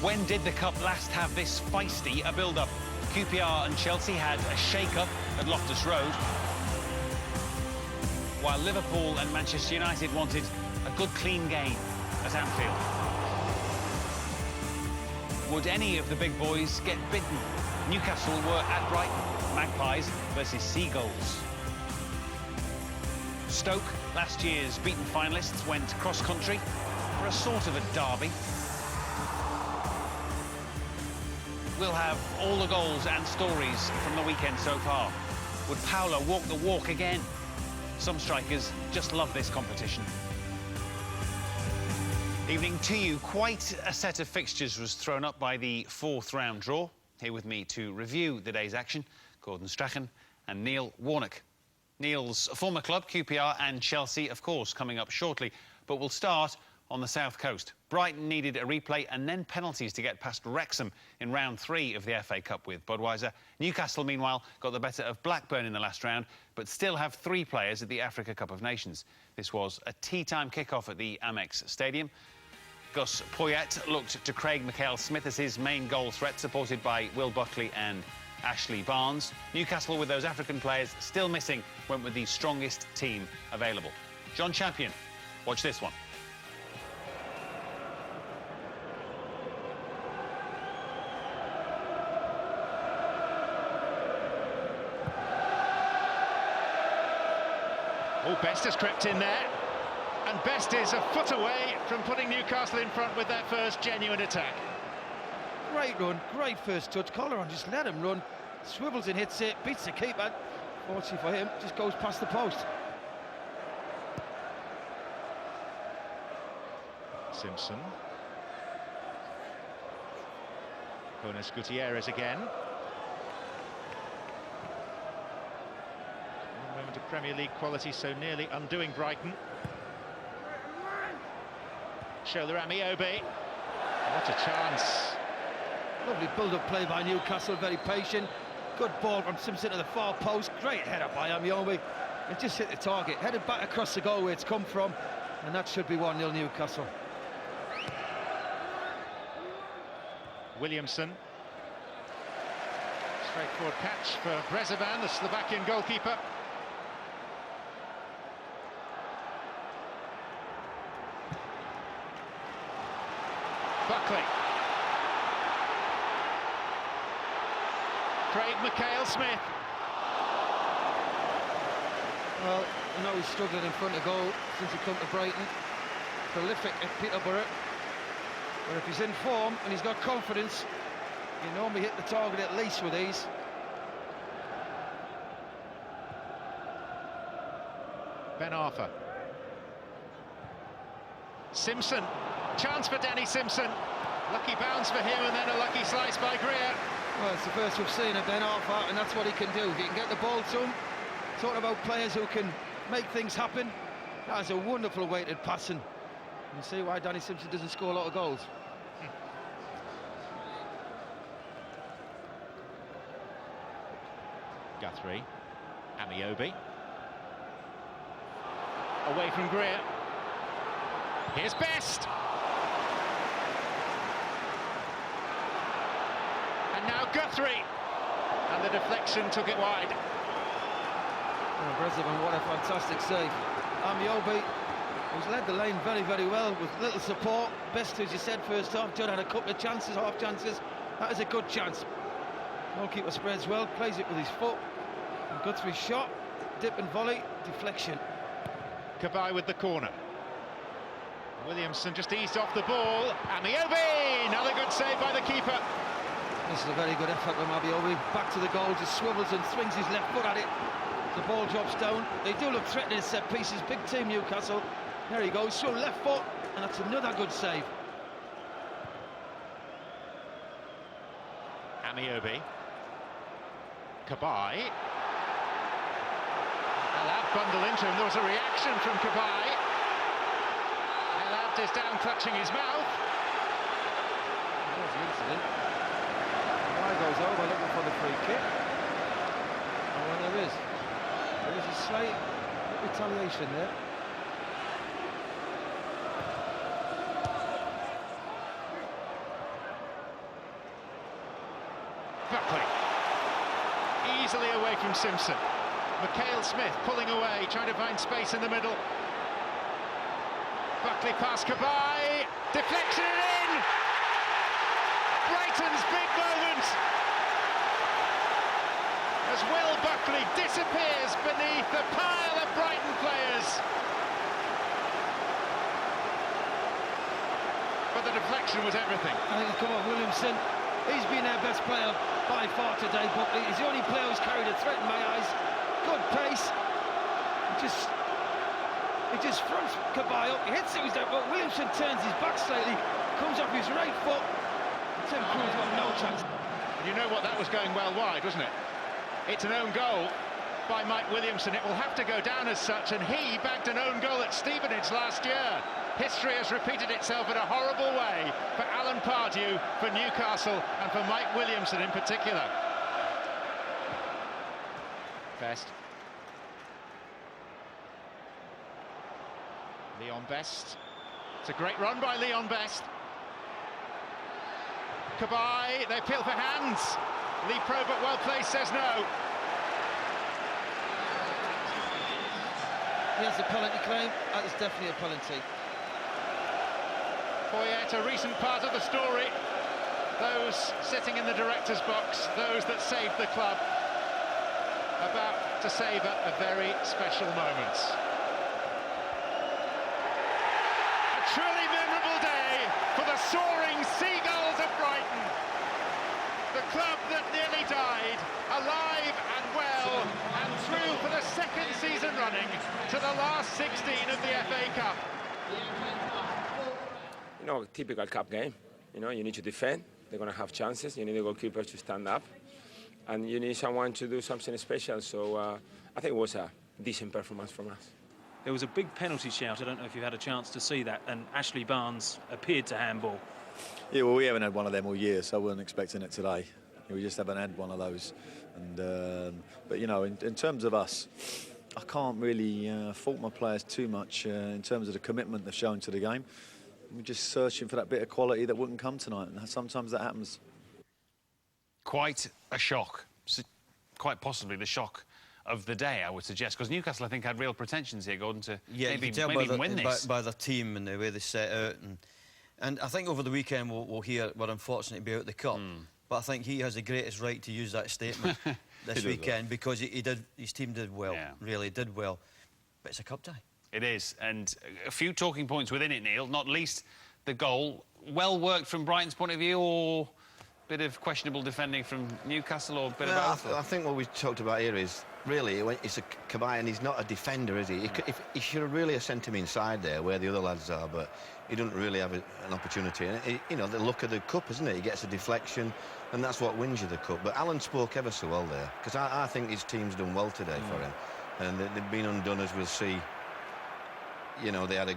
When did the Cup last have this feisty a build-up? QPR and Chelsea had a shake-up at Loftus Road, while Liverpool and Manchester United wanted a good, clean game at Anfield. Would any of the big boys get bitten? Newcastle were at Brighton, Magpies versus Seagulls. Stoke, last year's beaten finalists, went cross-country for a sort of a derby. We'll have all the goals and stories from the weekend so far. Would Paolo walk the walk again? Some strikers just love this competition. Evening to you. Quite a set of fixtures was thrown up by the fourth round draw. Here with me to review the day's action, Gordon Strachan and Neil Warnock. Neil's former club, QPR, and Chelsea, of course, coming up shortly. But we'll start on the south coast. Brighton needed a replay and then penalties to get past Wrexham in round 3 of the FA Cup with Budweiser. Newcastle, meanwhile, got the better of Blackburn in the last round, but still have 3 players at the Africa Cup of Nations. This was a tea-time kick-off at the Amex Stadium. Gus Poyet looked to Craig Mackail-Smith as his main goal threat, supported by Will Buckley and Ashley Barnes. Newcastle, with those African players still missing, went with the strongest team available. John Champion, watch this one. Oh, Best has crept in there, and Best is a foot away from putting Newcastle in front with their first genuine attack. Great run, great first touch. Colleran just let him run, swivels and hits it, beats the keeper. Fortunately for him, just goes past the post. Simpson. Jonas Gutierrez again. One moment of Premier League quality, so nearly undoing Brighton. Shola Amiobi. What a chance. Lovely build-up play by Newcastle, very patient. Good ball from Simpson to the far post. Great header by Amiobi. It just hit the target. Headed back across the goal where it's come from. And that should be 1-0 Newcastle. Williamson. Straightforward catch for Brezovan, the Slovakian goalkeeper. Buckley. Craig Mackail-Smith. Well, I know he's struggling in front of goal since he come to Brighton. Prolific at Peterborough. But if he's in form and he's got confidence, you normally hit the target at least with these. Ben Arthur. Simpson. Chance for Danny Simpson. Lucky bounce for him and then a lucky slice by Greer. Well, it's the first we've seen of Ben Arthur, and that's what he can do. If you can get the ball to him, talking about players who can make things happen, that is a wonderful weighted passing. You see why Danny Simpson doesn't score a lot of goals. Guthrie. Amiobi. Away from Greer. Here's Best. And now Guthrie. And the deflection took it wide. Oh, Brezovan, what a fantastic save. Amiobi, who's led the lane very, very well with little support. Best, as you said, first half. Judd had a couple of chances, half chances. That is a good chance. Goalkeeper spreads well, plays it with his foot. Guthrie's shot, dip and volley, deflection. Cabaye with the corner. Williamson just eased off the ball. Amiobi! Another good save by the keeper. This is a very good effort from Amiobi. Back to the goal, just swivels and swings his left foot at it. The ball drops down. They do look threatening set pieces. Big team, Newcastle. There he goes, swung left foot, and that's another good save. Amiobi. Cabaye. El Abd bundle into him. There was a reaction from Cabaye. El Abd is down clutching his mouth. There's the incident. Cabaye goes over looking for the free kick. And when there is a slight retaliation there. Buckley. Easily away from Simpson. Mikhail Smith pulling away, trying to find space in the middle. Buckley past Cabaye. Deflection in! Brighton's big moment! As Will Buckley disappears beneath the pile of Brighton players. But the deflection was everything. I think it's come off Williamson. He's been their best player by far today, Buckley. He's the only player who's carried a threat in my eyes. Good pace. He just fronts Cabaye up. He hits it with that, but Williamson turns his back slightly, comes off his right foot. Tim Krul's got no chance. You know what, that was going well wide, wasn't it? It's an own goal by Mike Williamson. It will have to go down as such, and he bagged an own goal at Stevenage last year. History has repeated itself in a horrible way for Alan Pardew, for Newcastle, and for Mike Williamson in particular. Best. Leon Best. It's a great run by Leon Best. Cabaye, they appeal for hands. Lee Probert, well placed, says no. He has the penalty claim. That is definitely a penalty. Poyet, a recent part of the story. Those sitting in the director's box, those that saved the club, about to savour a very special moment. A truly memorable day for the soaring Seagulls of Brighton. The club that nearly died, alive and well, and through for the second season running to the last 16 of the FA Cup. You know, typical cup game. You know, you need to defend. They're going to have chances. You need the goalkeeper to stand up, and you need someone to do something special. So I think it was a decent performance from us. There was a big penalty shout. I don't know if you've had a chance to see that, and Ashley Barnes appeared to handball. Yeah, well, we haven't had one of them all year, so I wasn't expecting it today. We just haven't had one of those. And but you know, in terms of us, I can't really fault my players too much in terms of the commitment they've shown to the game. We're just searching for that bit of quality that wouldn't come tonight, and sometimes that happens. Quite a shock. Quite possibly the shock of the day, I would suggest, because Newcastle, I think, had real pretensions here, Gordon, to maybe even win this. By their team and the way they set out. And I think over the weekend we'll hear we're unfortunate to be out of the cup. But I think he has the greatest right to use that statement this weekend, because his team did well, really did well. But it's a cup tie. It is, and a few talking points within it, Neil, not least the goal. Well worked from Brighton's point of view, or a bit of questionable defending from Newcastle, or a bit of both? I think what we talked about here is really it's a Cabaye, and he's not a defender, is he? He should have really sent him inside there where the other lads are, but he doesn't really have an opportunity. And you know, the look of the cup, isn't it? He gets a deflection, and that's what wins you the cup. But Alan spoke ever so well there, because I think his team's done well today for him, and they've been undone, as we'll see. You know, they had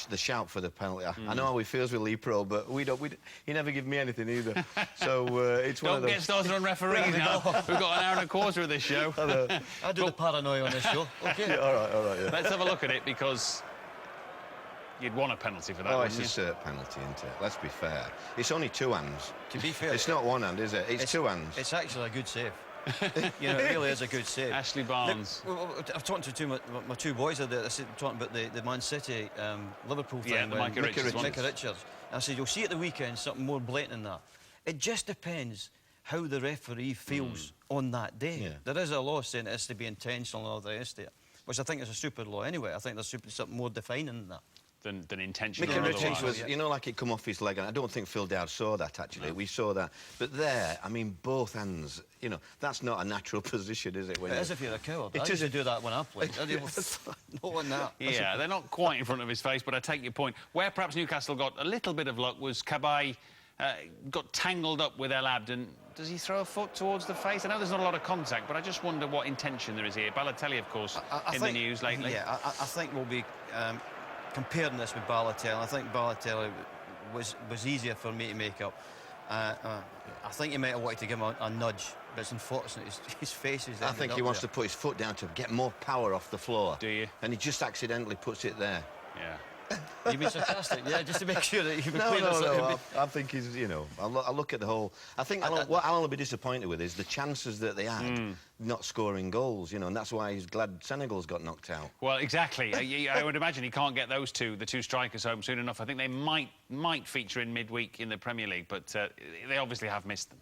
the shout for the penalty. I know how he feels with Lee Pro, but he never give me anything either. So it's one of those. Don't get started on referees now. We've got an hour and a quarter of this show. I do the paranoia on this show. Okay. Yeah, all right. Yeah. Let's have a look at it, because you'd want a penalty for that. Oh, it's a cert penalty, isn't it? Let's be fair. It's only two hands. To be fair, it's not one hand, is it? It's two hands. It's actually a good save. You know, it really is a good save. Ashley Barnes. Look, I've talked to my two boys there. I said, talking about the Man City Liverpool thing. Yeah, the Micah Richards. And I said, you'll see at the weekend something more blatant than that. It just depends how the referee feels on that day. Yeah. There is a law saying it has to be intentional and all the rest of it, which I think is a stupid law anyway. I think there's something more defining than that. Than intentional. Mickey or Richards otherwise. was, you know, like it come off his leg, and I don't think Phil Dowd saw that, actually. No. We saw that. But there, I mean, both hands, you know, that's not a natural position, is it? It is if you're a coward. It I is. used to do that when I played. No one that. Yeah, they're not quite in front of his face, but I take your point. Where perhaps Newcastle got a little bit of luck was Cabaye got tangled up with El Abden. Does he throw a foot towards the face? I know there's not a lot of contact, but I just wonder what intention there is here. Balotelli, of course, in the news lately. Yeah, I think we'll be comparing this with Balotelli. I think Balotelli was easier for me to make up. I think he might have wanted to give him a nudge, but it's unfortunate his face is. I think he wants to put his foot down to get more power off the floor. Do you? And he just accidentally puts it there. Yeah. You've been sarcastic, yeah, just to make sure that you've been clear. No. I think he's, you know, I look at the whole. I think what I'll be disappointed with is the chances that they had not scoring goals, you know, and that's why he's glad Senegal's got knocked out. Well, exactly. I would imagine he can't get the two strikers home soon enough. I think they might feature in midweek in the Premier League, but they obviously have missed them.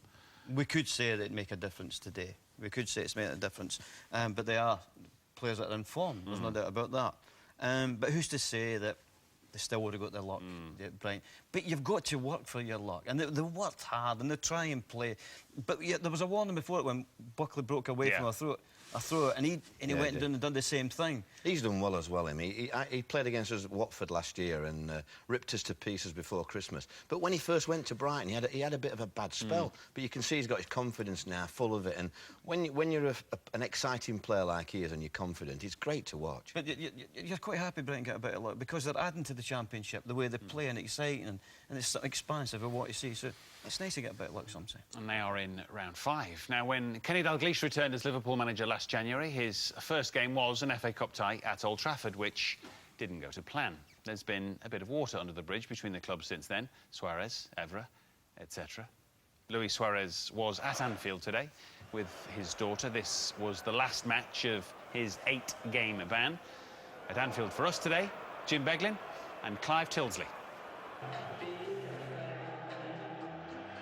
We could say that it'd make a difference today. We could say it's made a difference, but they are players that are in form. There's no doubt about that. But who's to say that they still would have got their luck, Brian? But you've got to work for your luck. And they worked hard and they try and play. But yeah, there was a warning before it when Buckley broke away from a throw, and he went and done the same thing. He's done well as well, him. He played against us at Watford last year and ripped us to pieces before Christmas. But when he first went to Brighton, he had a bit of a bad spell. But you can see he's got his confidence now, full of it. And when you're an exciting player like he is and you're confident, it's great to watch. But you're quite happy Brighton get a bit of luck because they're adding to the Championship, the way they play and exciting, and it's expansive of what you see. So it's nice to get a bit of luck sometimes. And they are in round 5. Now, when Kenny Dalglish returned as Liverpool manager last January, his first game was an FA Cup tie at Old Trafford, which didn't go to plan. There's been a bit of water under the bridge between the clubs since then. Suarez, Evra, etc. Luis Suarez was at Anfield today with his daughter. This was the last match of his 8-game ban. At Anfield for us today, Jim Beglin and Clive Tildesley.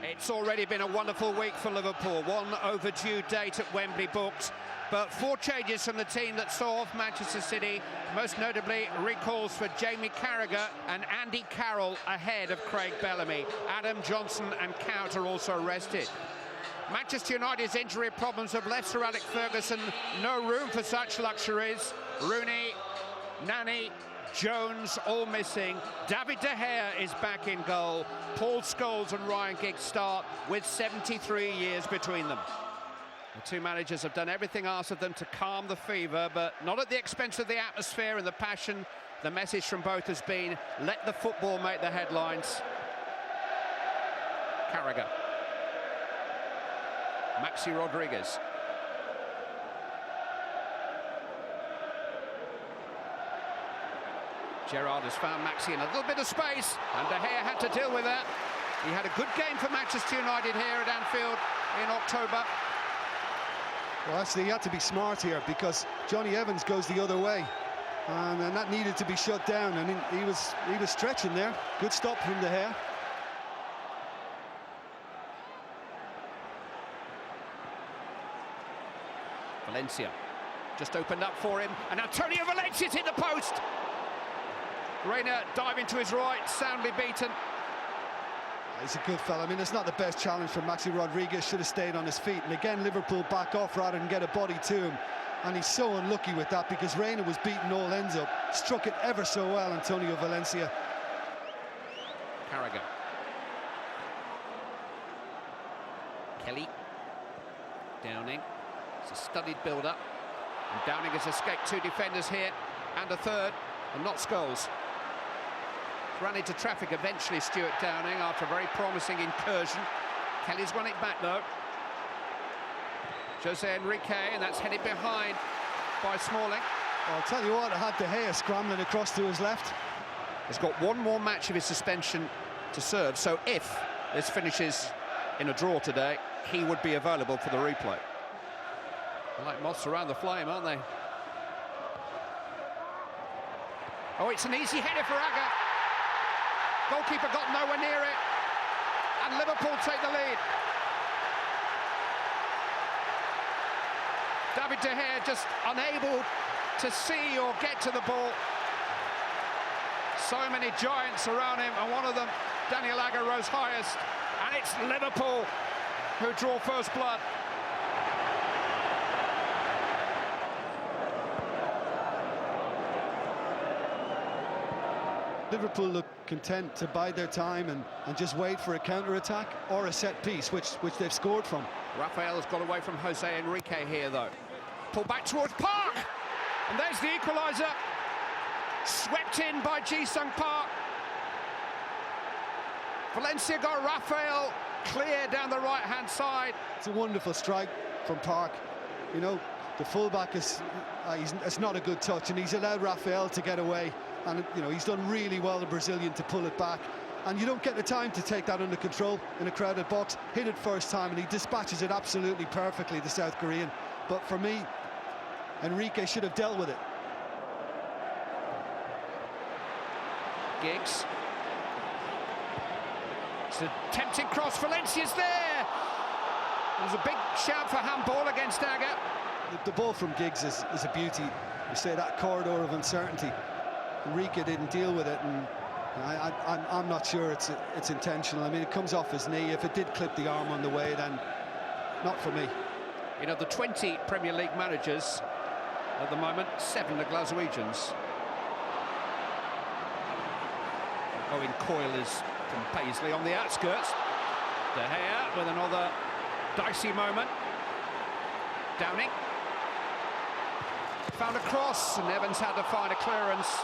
It's already been a wonderful week for Liverpool. One overdue date at Wembley booked, but 4 changes from the team that saw off Manchester City, most notably recalls for Jamie Carragher and Andy Carroll ahead of Craig Bellamy. Adam Johnson and Cowt are also rested. Manchester United's injury problems have left Sir Alex Ferguson no room for such luxuries. Rooney, Nani, Jones all missing. David De Gea is back in goal. Paul Scholes and Ryan Giggs start with 73 years between them. The two managers have done everything asked of them to calm the fever, but not at the expense of the atmosphere and the passion. The message from both has been, let the football make the headlines. Carragher. Maxi Rodriguez. Gerrard has found Maxi in a little bit of space, and De Gea had to deal with that. He had a good game for Manchester United here at Anfield in October. Well, actually, he had to be smart here because Johnny Evans goes the other way, and that needed to be shut down. And he was stretching there. Good stop from De Gea. Valencia just opened up for him, and Antonio Valencia's hit the post. Reina diving to his right, soundly beaten. He's a good fella. I mean, it's not the best challenge for Maxi Rodriguez. Should have stayed on his feet. And again, Liverpool back off rather than get a body to him. And he's so unlucky with that because Reina was beating all ends up. Struck it ever so well, Antonio Valencia. Carragher. Kelly. Downing. It's a studied build-up. And Downing has escaped 2 defenders here and a third, and not Scholes. Ran into traffic eventually, Stuart Downing, after a very promising incursion. Kelly's won it back, though. Jose Enrique, and that's headed behind by Smalling. Well, I'll tell you what, I had De Gea scrambling across to his left. He's got one more match of his suspension to serve, so if this finishes in a draw today, he would be available for the replay. They're like moths around the flame, aren't they? Oh, it's an easy header for Agger. Goalkeeper got nowhere near it, and Liverpool take the lead. David De Gea just unable to see or get to the ball. So many giants around him, and one of them, Daniel Agger, rose highest. And it's Liverpool who draw first blood. Liverpool look content to bide their time and just wait for a counter-attack or a set piece, which they've scored from. Rafael has got away from Jose Enrique here, though. Pull back towards Park, and there's the equaliser. Swept in by Ji-sung Park. Valencia got Rafael clear down the right-hand side. It's a wonderful strike from Park. You know, the fullback is it's not a good touch, and he's allowed Rafael to get away. And, you know, he's done really well, the Brazilian, to pull it back. And you don't get the time to take that under control in a crowded box. Hit it first time, and he dispatches it absolutely perfectly, the South Korean. But for me, Enrique should have dealt with it. Giggs. It's a tempting cross. Valencia's there. There's a big shout for handball against Agger. The ball from Giggs is a beauty. You say that corridor of uncertainty. Enrique didn't deal with it, and I'm not sure it's intentional. I mean, it comes off his knee. If it did clip the arm on the way, then not for me. You know, the 20 Premier League managers at the moment, 7 are Glaswegians. Owen Coyle is from Paisley on the outskirts. De Gea with another dicey moment. Downing. Found a cross, and Evans had to find a clearance.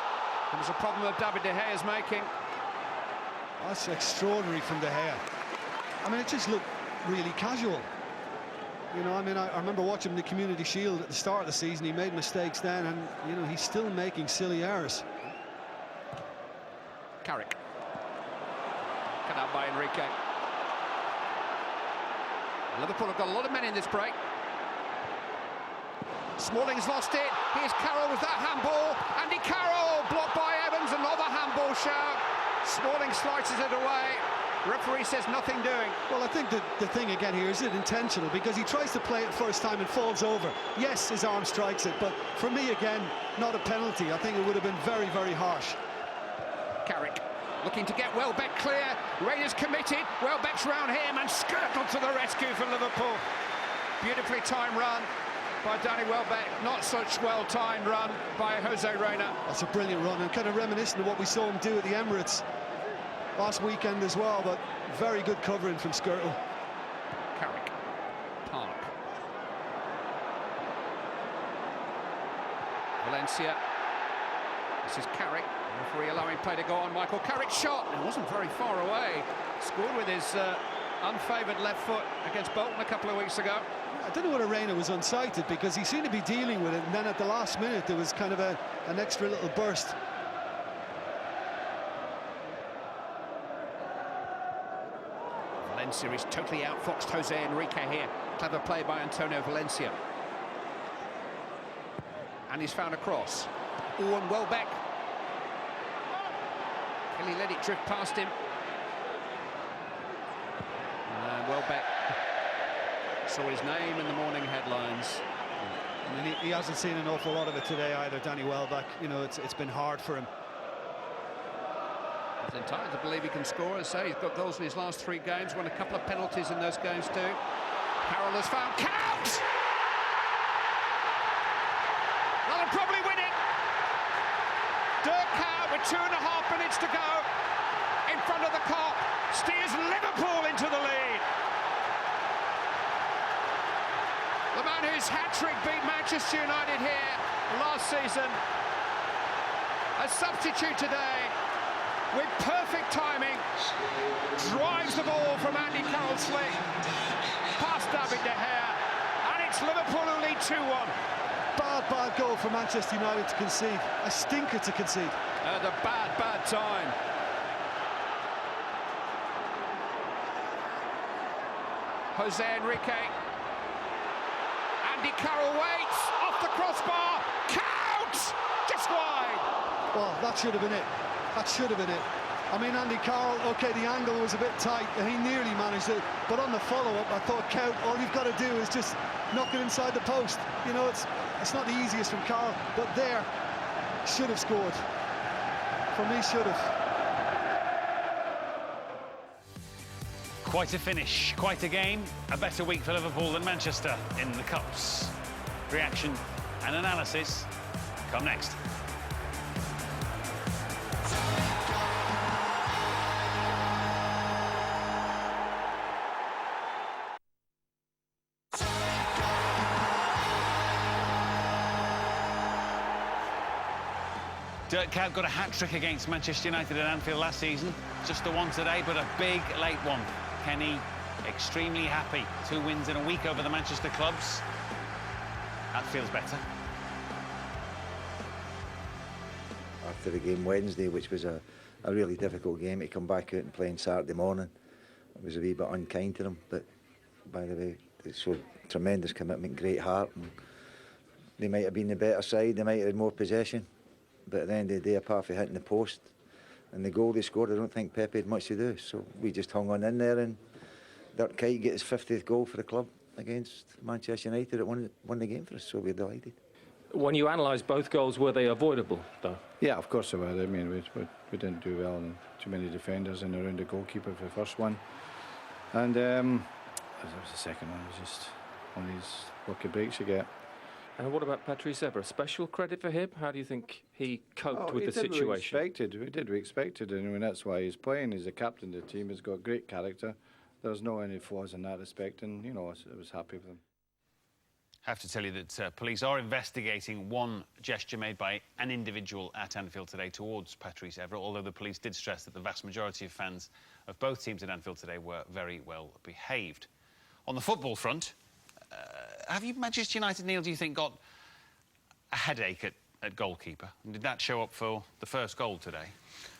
It was a problem that David De Gea is making. That's extraordinary from De Gea. I mean, it just looked really casual. You know, I mean, I remember watching the Community Shield at the start of the season. He made mistakes then, and, you know, he's still making silly errors. Carrick. Cut out by Enrique. Liverpool have got a lot of men in this break. Smalling's lost it. Here's Carroll with that handball. Andy Carroll blocked by Evans. Another handball shout. Smalling slices it away. Referee says nothing doing. Well, I think the thing again here, is it intentional? Because he tries to play it first time and falls over. Yes, his arm strikes it, but for me, again, not a penalty. I think it would have been very, very harsh. Carrick looking to get Welbeck clear. Rangers committed. Welbeck's round him and skirtled to the rescue for Liverpool. Beautifully timed run by Danny Welbeck. Not such well-timed run by Jose Reina. That's a brilliant run, and kind of reminiscent of what we saw him do at the Emirates last weekend as well, but very good covering from Skirtle. Carrick. Park. Valencia. This is Carrick. Referee allowing play to go on. Michael Carrick shot. It wasn't very far away. Scored with his unfavoured left foot against Bolton a couple of weeks ago. I don't know whether Reina was unsighted, because he seemed to be dealing with it, and then at the last minute there was kind of an extra little burst. Valencia is totally outfoxed Jose Enrique here. Clever play by Antonio Valencia. And he's found a cross. Owen Welbeck. Kelly let it drift past him. And Welbeck saw his name in the morning headlines. I mean, he hasn't seen an awful lot of it today either, Danny Welbeck. You know, it's been hard for him. He's entitled to believe he can score. As I say, he's got goals in his last 3 games, won a couple of penalties in those games too. Carroll has found Count! That'll probably win it. Dirk Kuyt with 2.5 minutes to go in front of the Kop steers Liverpool into the lead. The man whose hat-trick beat Manchester United here last season, a substitute today with perfect timing, drives the ball from Andy Carroll's slick past David De Gea, and it's Liverpool who lead 2-1. Bad goal for Manchester United to concede. A stinker to concede. At a bad time. Jose Enrique. Andy Carroll waits, off the crossbar, Count! Just wide! Well, that should have been it. That should have been it. I mean, Andy Carroll, OK, the angle was a bit tight and he nearly managed it, but on the follow-up, I thought, Cout, all you've got to do is just knock it inside the post. You know, it's not the easiest from Carroll, but there, should have scored. For me, should have. Quite a finish, quite a game. A better week for Liverpool than Manchester in the Cups. Reaction and analysis come next. Dirk Kuyt got a hat-trick against Manchester United at Anfield last season. Just the one today, but a big late one. Kenny extremely happy. 2 wins in a week over the Manchester clubs. That feels better. After the game Wednesday, which was a really difficult game, to come back out and play on Saturday morning, it was a wee bit unkind to them. But by the way, they showed tremendous commitment, great heart. And they might have been the better side, they might have had more possession. But at the end of the day, apart from hitting the post and the goal they scored, I don't think Pepe had much to do. So we just hung on in there, and Dirk Kuyt get his 50th goal for the club against Manchester United. It won the game for us, so we're delighted. When you analyse both goals, were they avoidable, though? Yeah, of course they were. I mean, we didn't do well, and too many defenders in around the goalkeeper for the first one. And that was the second one. It was just one of these lucky breaks you get. And what about Patrice Evra? Special credit for him? How do you think he coped with the situation? We expected, and I mean, that's why he's playing. He's the captain of the team. He's got great character. There's no any flaws in that respect, and you know, I was happy with him. I have to tell you that police are investigating one gesture made by an individual at Anfield today towards Patrice Evra, although the police did stress that the vast majority of fans of both teams at Anfield today were very well behaved. On the football front, have you, Manchester United, Neil, do you think, got a headache at goalkeeper? And did that show up for the first goal today?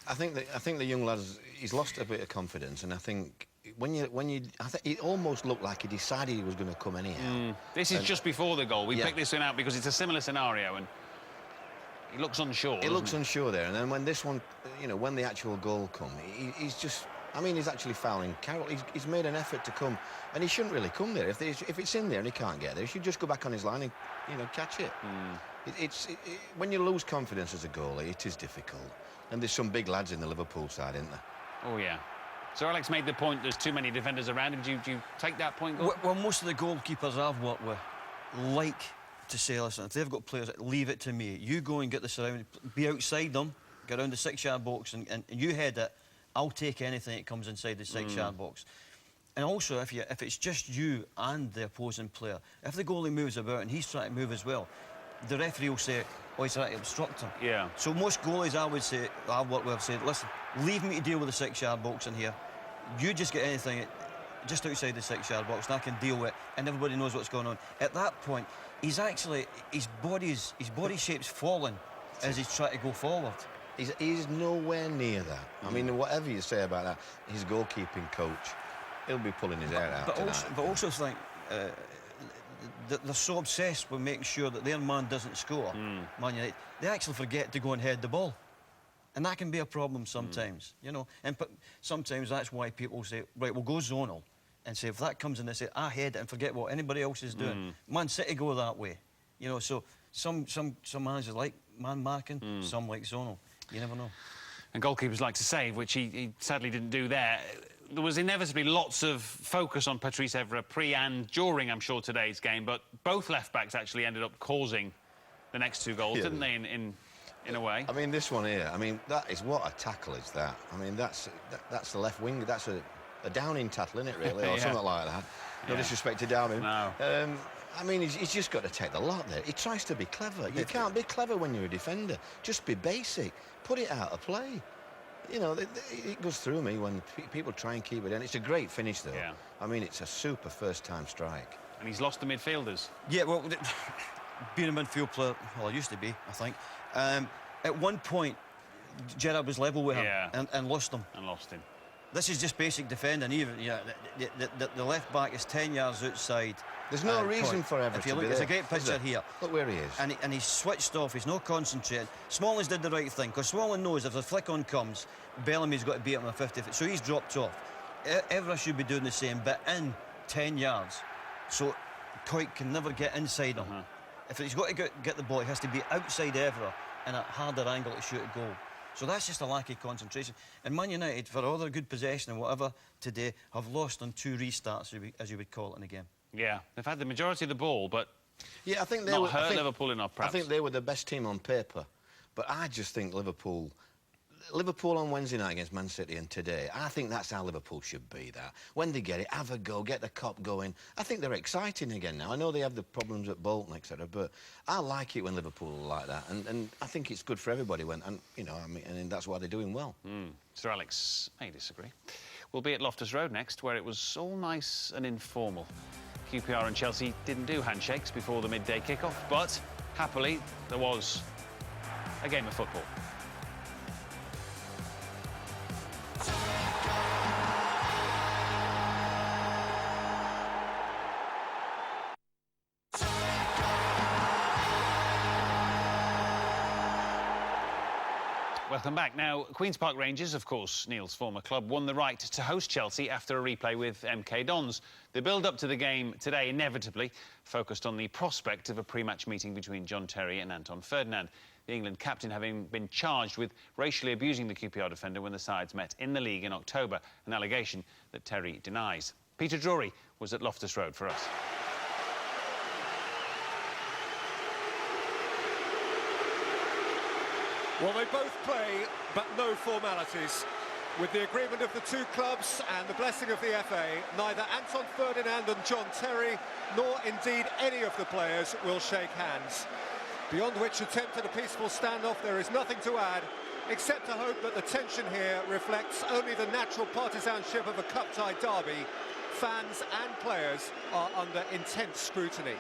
I think the young lad's, he's lost a bit of confidence, and I think I think it almost looked like he decided he was going to come anyhow. This is just before the goal. We picked this one out because it's a similar scenario, and he looks unsure. He looks unsure there, and then when this one, you know, when the actual goal come, he's just. I mean, he's actually fouling Carroll. He's made an effort to come, and he shouldn't really come there. If it's in there and he can't get there, he should just go back on his line and, you know, catch it. When you lose confidence as a goalie, it is difficult. And there's some big lads in the Liverpool side, isn't there? Oh, yeah. So Alex made the point there's too many defenders around him. Do you take that point, Well, most of the goalkeepers I've worked with like to say, listen, if they've got players, leave it to me. You go and get the surrounding, be outside them, get around the 6-yard box, and you head it. I'll take anything that comes inside the 6-yard box. And also, if it's just you and the opposing player, if the goalie moves about and he's trying to move as well, the referee will say, oh, he's trying to obstruct him. Yeah. So most goalies, I would say, I've worked with, have said, listen, leave me to deal with the 6-yard box in here. You just get anything just outside the 6-yard box, and I can deal with it, and everybody knows what's going on. At that point, he's actually, his body shape's falling as he's trying to go forward. He's nowhere near that. I mean, whatever you say about that, his goalkeeping coach, he'll be pulling his hair out tonight. But also think they're so obsessed with making sure that their man doesn't score, Man United, they actually forget to go and head the ball. And that can be a problem sometimes, you know. And sometimes that's why people say, right, we'll go zonal. And say, if that comes in, they say, I head it and forget what anybody else is doing. Man City go that way. You know, so some managers like man marking, some like zonal. You never know. And goalkeepers like to save, which he sadly didn't do there. There was inevitably lots of focus on Patrice Evra pre and during, I'm sure, today's game, but both left-backs actually ended up causing the next 2 goals, didn't they, in a way? I mean, this one here, I mean, that is, what a tackle is that? I mean, that's the left wing, that's a Downing tackle, isn't it, really, or something like that. No disrespect to Downing. No. I mean, he's just got to take the lot there. He tries to be clever. You can't be clever when you're a defender. Just be basic. Put it out of play. You know, it goes through me when people try and keep it in. It's a great finish, though. Yeah. I mean, it's a super first-time strike. And he's lost the midfielders. Yeah, well, being a midfield player, well, I used to be, I think. At one point, Gerrard was level with him and lost him. This is just basic defending. Even the left back is 10 yards outside. There's no reason for Everett if you to look, be there's there, a great picture here. Look where he is. And he's switched off, he's not concentrating. Smalling's did the right thing, because Smalling knows if the flick-on comes, Bellamy's got to beat him on 50, so he's dropped off. Everett should be doing the same, but in 10 yards. So Coit can never get inside him. If he's got to get the ball, it has to be outside Everett and a harder angle to shoot a goal. So that's just a lack of concentration. And Man United, for all their good possession and whatever today, have lost on 2 restarts, as you would call it, in the game. Yeah, they've had the majority of the ball, but yeah, I think they not hurt Liverpool enough, perhaps. I think they were the best team on paper, but I just think Liverpool on Wednesday night against Man City and today, I think that's how Liverpool should be. That when they get it, have a go, get the cop going. I think they're exciting again now. I know they have the problems at Bolton, etc., but I like it when Liverpool are like that, and I think it's good for everybody when, and you know, I mean, and that's why they're doing well. Sir Alex may disagree. We'll be at Loftus Road next, where it was all nice and informal. QPR and Chelsea didn't do handshakes before the midday kickoff, but happily there was a game of football. Welcome back. Now, Queen's Park Rangers, of course, Neil's former club, won the right to host Chelsea after a replay with MK Dons. The build-up to the game today inevitably focused on the prospect of a pre-match meeting between John Terry and Anton Ferdinand, the England captain having been charged with racially abusing the QPR defender when the sides met in the league in October, an allegation that Terry denies. Peter Drury was at Loftus Road for us. Well, they both play, but no formalities. With the agreement of the 2 clubs and the blessing of the FA, neither Anton Ferdinand and John Terry, nor indeed any of the players, will shake hands. Beyond which attempt at a peaceful standoff, there is nothing to add, except to hope that the tension here reflects only the natural partisanship of a cup-tie derby. Fans and players are under intense scrutiny.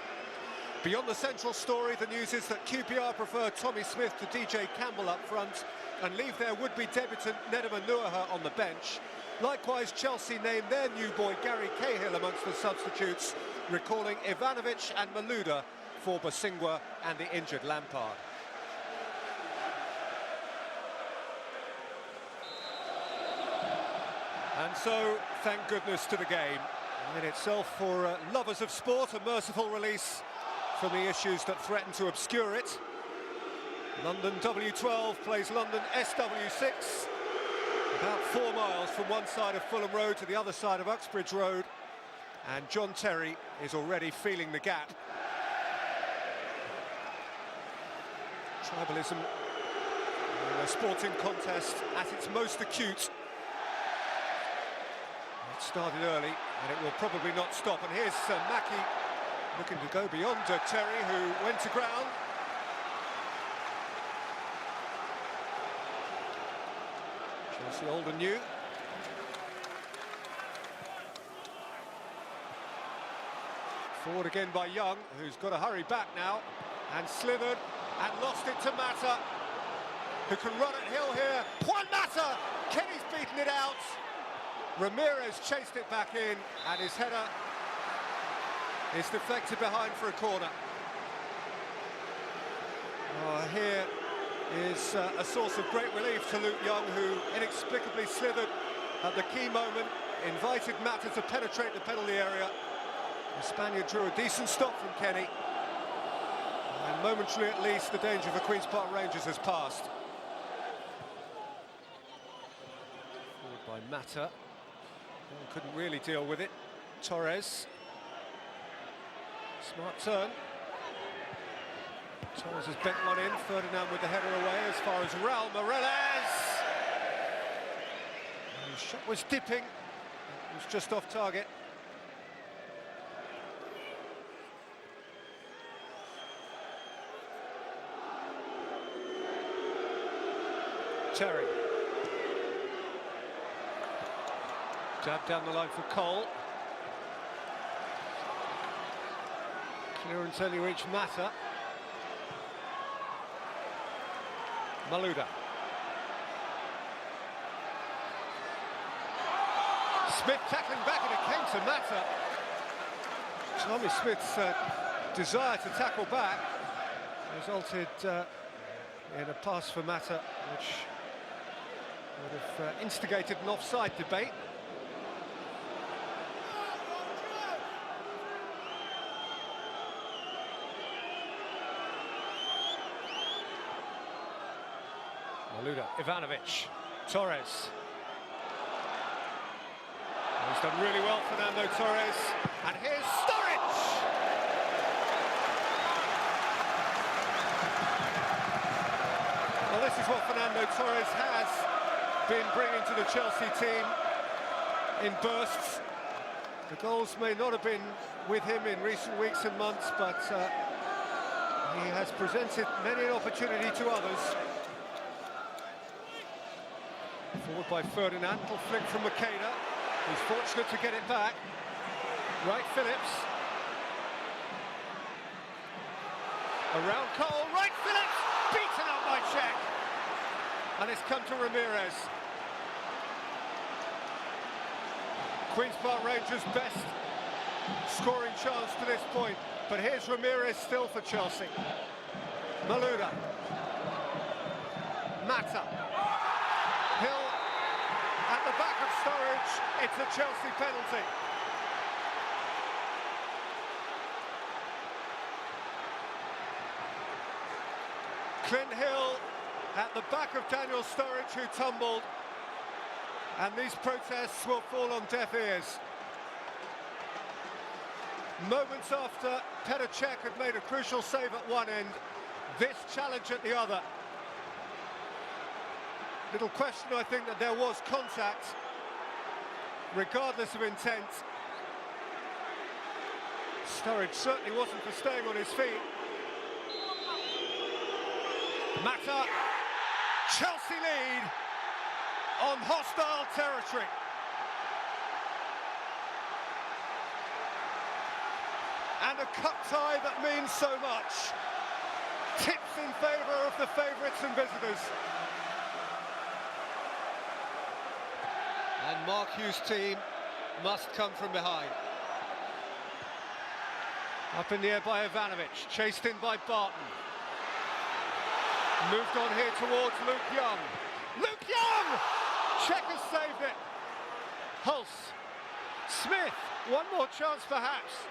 Beyond the central story, the news is that QPR prefer Tommy Smith to DJ Campbell up front and leave their would-be debutant Nedum Onuoha on the bench. Likewise, Chelsea named their new boy Gary Cahill amongst the substitutes, recalling Ivanovic and Malouda for Bosingwa and the injured Lampard. And so, thank goodness to the game. In itself, for lovers of sport, a merciful release from the issues that threaten to obscure it. London W12 plays London SW6, about 4 miles from one side of Fulham Road to the other side of Uxbridge Road, and John Terry is already feeling the gap. Tribalism in a sporting contest at its most acute. It started early, and it will probably not stop. And here's Mackie looking to go beyond Terry, who went to ground. Chelsea old and new. Forward again by Young, who's got to hurry back now, and slithered and lost it to Mata, who can run at Hill here. Juan Mata! Kenny's beaten it out. Ramirez chased it back in, and his header is deflected behind for a corner. Here is a source of great relief to Luke Young, who inexplicably slithered at the key moment, invited Mata to penetrate the penalty area. The Spaniard drew a decent stop from Kenny, and momentarily at least the danger for Queen's Park Rangers has passed. Forward by Mata, couldn't really deal with it. Torres, smart turn. Torres has bent one in, Ferdinand with the header away as far as Raul Morales. The shot was dipping, it was just off target. Terry. Jab down the line for Cole. Clearance only reached Mata. Malouda. Smith tackling back, and it came to Mata. Tommy Smith's desire to tackle back resulted in a pass for Mata, which would have instigated an offside debate. Maluda, Ivanovic, Torres. He's done really well, Fernando Torres. And here's Sturridge! Well, this is what Fernando Torres has been bringing to the Chelsea team in bursts. The goals may not have been with him in recent weeks and months, but he has presented many an opportunity to others. Forward by Ferdinand, little flick from Makeda. He's fortunate to get it back. Wright Phillips. Around Cole, Wright Phillips, beaten up by Cech. And it's come to Ramirez. Queen's Park Rangers' best scoring chance to this point. But here's Ramirez still for Chelsea. Maluda. Mata. Hill at the back of Sturridge. It's a Chelsea penalty. Clint Hill at the back of Daniel Sturridge, who tumbled. And these protests will fall on deaf ears. Moments after Petr Cech had made a crucial save at one end, this challenge at the other. Little question, I think, that there was contact, regardless of intent. Sturridge certainly wasn't for staying on his feet. Mata, Chelsea lead on hostile territory. And a cup tie that means so much. Tips in favour of the favourites and visitors. And Mark Hughes' team must come from behind. Up in the air by Ivanovic, chased in by Barton. Moved on here towards Luke Young. Luke Young! Cech has saved it. Hulse. Smith, one more chance perhaps.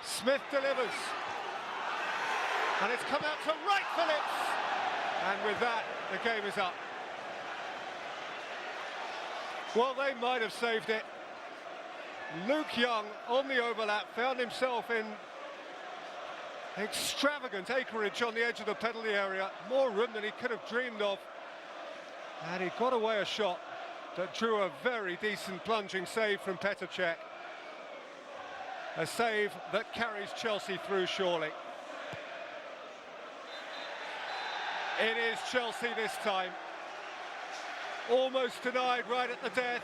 Smith delivers. And it's come out to Wright Phillips. And with that, the game is up. Well, they might have saved it. Luke Young, on the overlap, found himself in extravagant acreage on the edge of the penalty area. More room than he could have dreamed of. And he got away a shot that drew a very decent plunging save from Petr Cech. A save that carries Chelsea through, surely. It is Chelsea this time. Almost denied right at the death.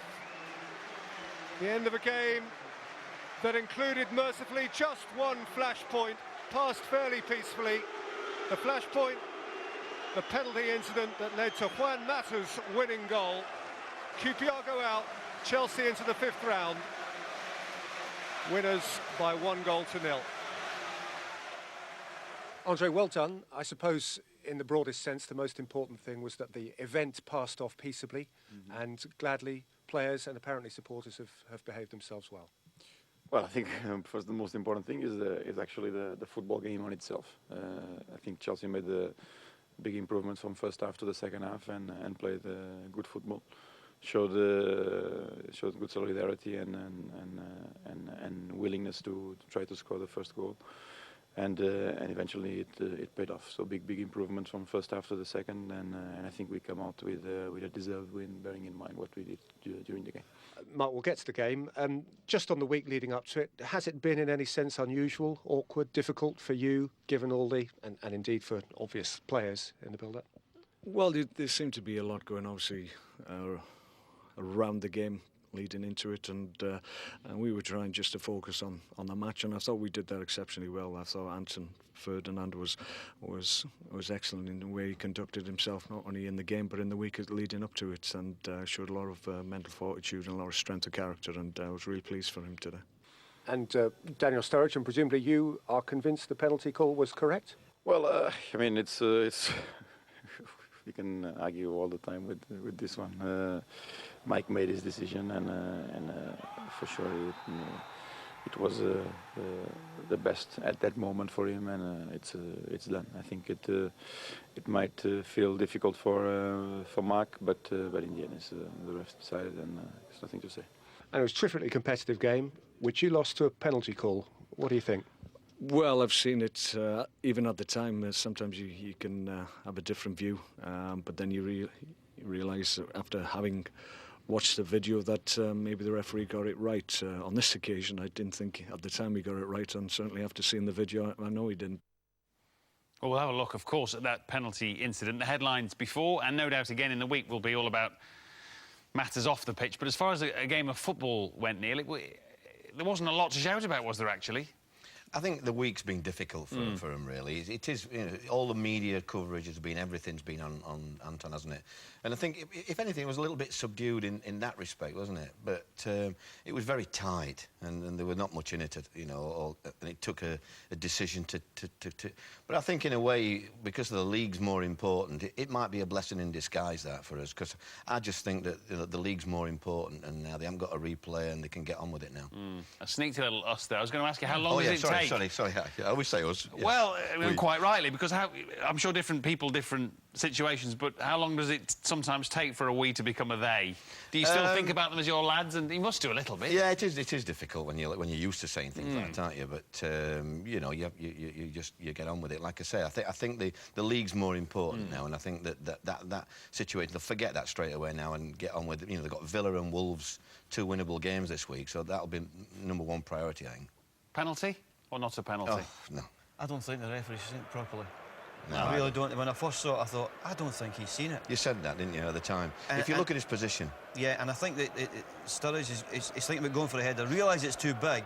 The end of a game that included mercifully just one flashpoint, passed fairly peacefully. The flashpoint, the penalty incident that led to Juan Mata's winning goal. QPR go out, Chelsea into the fifth round. Winners by 1-0. Andre, well done. I suppose in the broadest sense, the most important thing was that the event passed off peaceably, and gladly players and apparently supporters have behaved themselves well. Well, I think first the most important thing is actually the football game on itself. I think Chelsea made the big improvements from first half to the second half and played good football. Showed good solidarity and willingness to try to score the first goal. And eventually it paid off. So big improvements from first half to the second, and I think we come out with a deserved win, bearing in mind what we did during the game. Mark, we'll get to the game. Just on the week leading up to it, has it been in any sense unusual, awkward, difficult for you, given all the, and indeed for obvious players in the build-up? Well, there seemed to be a lot going, obviously, around the game leading into it, and we were trying just to focus on the match, and I thought we did that exceptionally well. I thought Anton Ferdinand was excellent in the way he conducted himself, not only in the game but in the week leading up to it, and showed a lot of mental fortitude and a lot of strength of character, and I was really pleased for him today. And Daniel Sturridge, and presumably you are convinced the penalty call was correct? Well, I mean, it's we can argue all the time with this one. Mike made his decision, and for sure it was the best at that moment for him, and it's done. I think it might feel difficult for Mark, but in the end, it's the ref decided, and there's nothing to say. And it was a terrifically competitive game, which you lost to a penalty call. What do you think? Well, I've seen it even at the time. Sometimes you can have a different view, but then you realise after having watched the video that maybe the referee got it right. On this occasion, I didn't think at the time he got it right, and certainly after seeing the video, I know he didn't. Well, we'll have a look, of course, at that penalty incident. The headlines before, and no doubt again in the week, will be all about matters off the pitch. But as far as a game of football went, Neil, there wasn't a lot to shout about, was there, actually? I think the week's been difficult for him, really. It is, you know, all the media coverage has been, everything's been on Anton, hasn't it? And I think, if anything, it was a little bit subdued in that respect, wasn't it? But it was very tight, and there was not much in it, you know, and it took a decision to... But I think, in a way, because the league's more important, it might be a blessing in disguise, that, for us, because I just think that, you know, the league's more important, and now they haven't got a replay, and they can get on with it now. I sneaked a little us there. I was going to ask you, how long does it take? Sorry, I always say us. Yeah. Well, I mean, quite rightly, because I'm sure different people, different situations, but how long does it sometimes take for a we to become a they? Do you still think about them as your lads? And you must do a little bit. Yeah, it is difficult when you're used to saying things like that, aren't you? But you know, you get on with it. Like I say, I think the league's more important now, and I think that situation, they'll forget that straight away now and get on with it. You know, they've got Villa and Wolves, 2 winnable games this week, so that'll be #1 priority, I think. Penalty or not a penalty? Oh, no. I don't think the referee's seen it properly. No, I really don't. When I first saw it, I thought, I don't think he's seen it. You said that, didn't you, at the time? If you look at his position. Yeah, and I think that Sturridge is thinking about going for a header. Realise it's too big.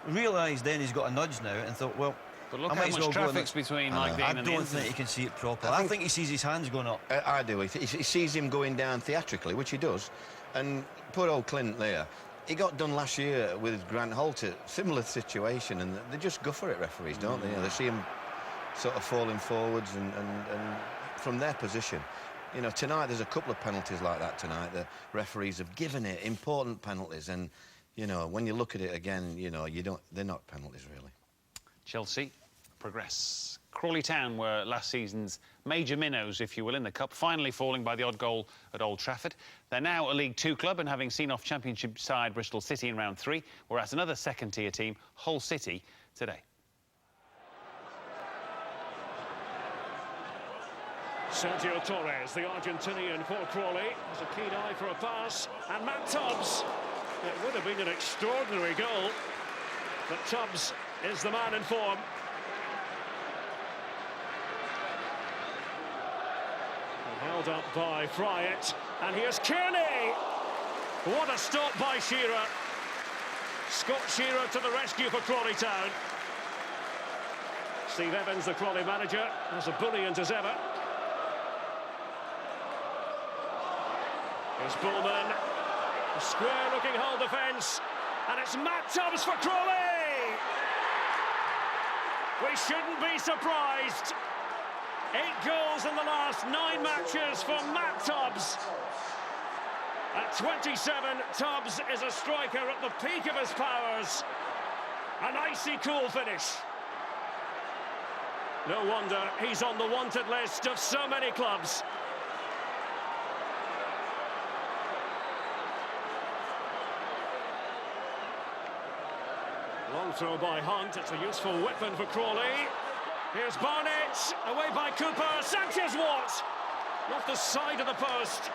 Realised then he's got a nudge now and thought, well... But look how much traffic's between Mike Dean and the I don't think he can see it properly. I think he sees his hands going up. I do. He sees him going down theatrically, which he does. And poor old Clint there, he got done last year with Grant Holt, a similar situation, and they just go for it, referees, don't they? You know, they see him sort of falling forwards and from their position. You know, tonight there's a couple of penalties like that tonight. The referees have given it important penalties, and, you know, when you look at it again, you know, they're not penalties, really. Chelsea progress. Crawley Town were last season's major minnows, if you will, in the Cup, finally falling by the odd goal at Old Trafford. They're now a League Two club and having seen off Championship side Bristol City in round 3, whereas another second-tier team, Hull City, today. Sergio Torres, the Argentinian for Crawley, has a keen eye for a pass, and Matt Tubbs. It would have been an extraordinary goal, but Tubbs is the man in form. Held up by Fryatt, and here's Kearney. What a stop by Shearer. Scott Shearer to the rescue for Crawley Town. Steve Evans, the Crawley manager, as ebullient as ever. Here's Bullman. A square-looking Hull defence, and it's Matt Tubbs for Crawley. We shouldn't be surprised. 8 goals in the last 9 matches for Matt Tubbs. At 27, Tubbs is a striker at the peak of his powers. An icy cool finish. No wonder he's on the wanted list of so many clubs. Long throw by Hunt, it's a useful weapon for Crawley. Here's Barnett, away by Cooper, Sanchez-Watt, off the side of the post.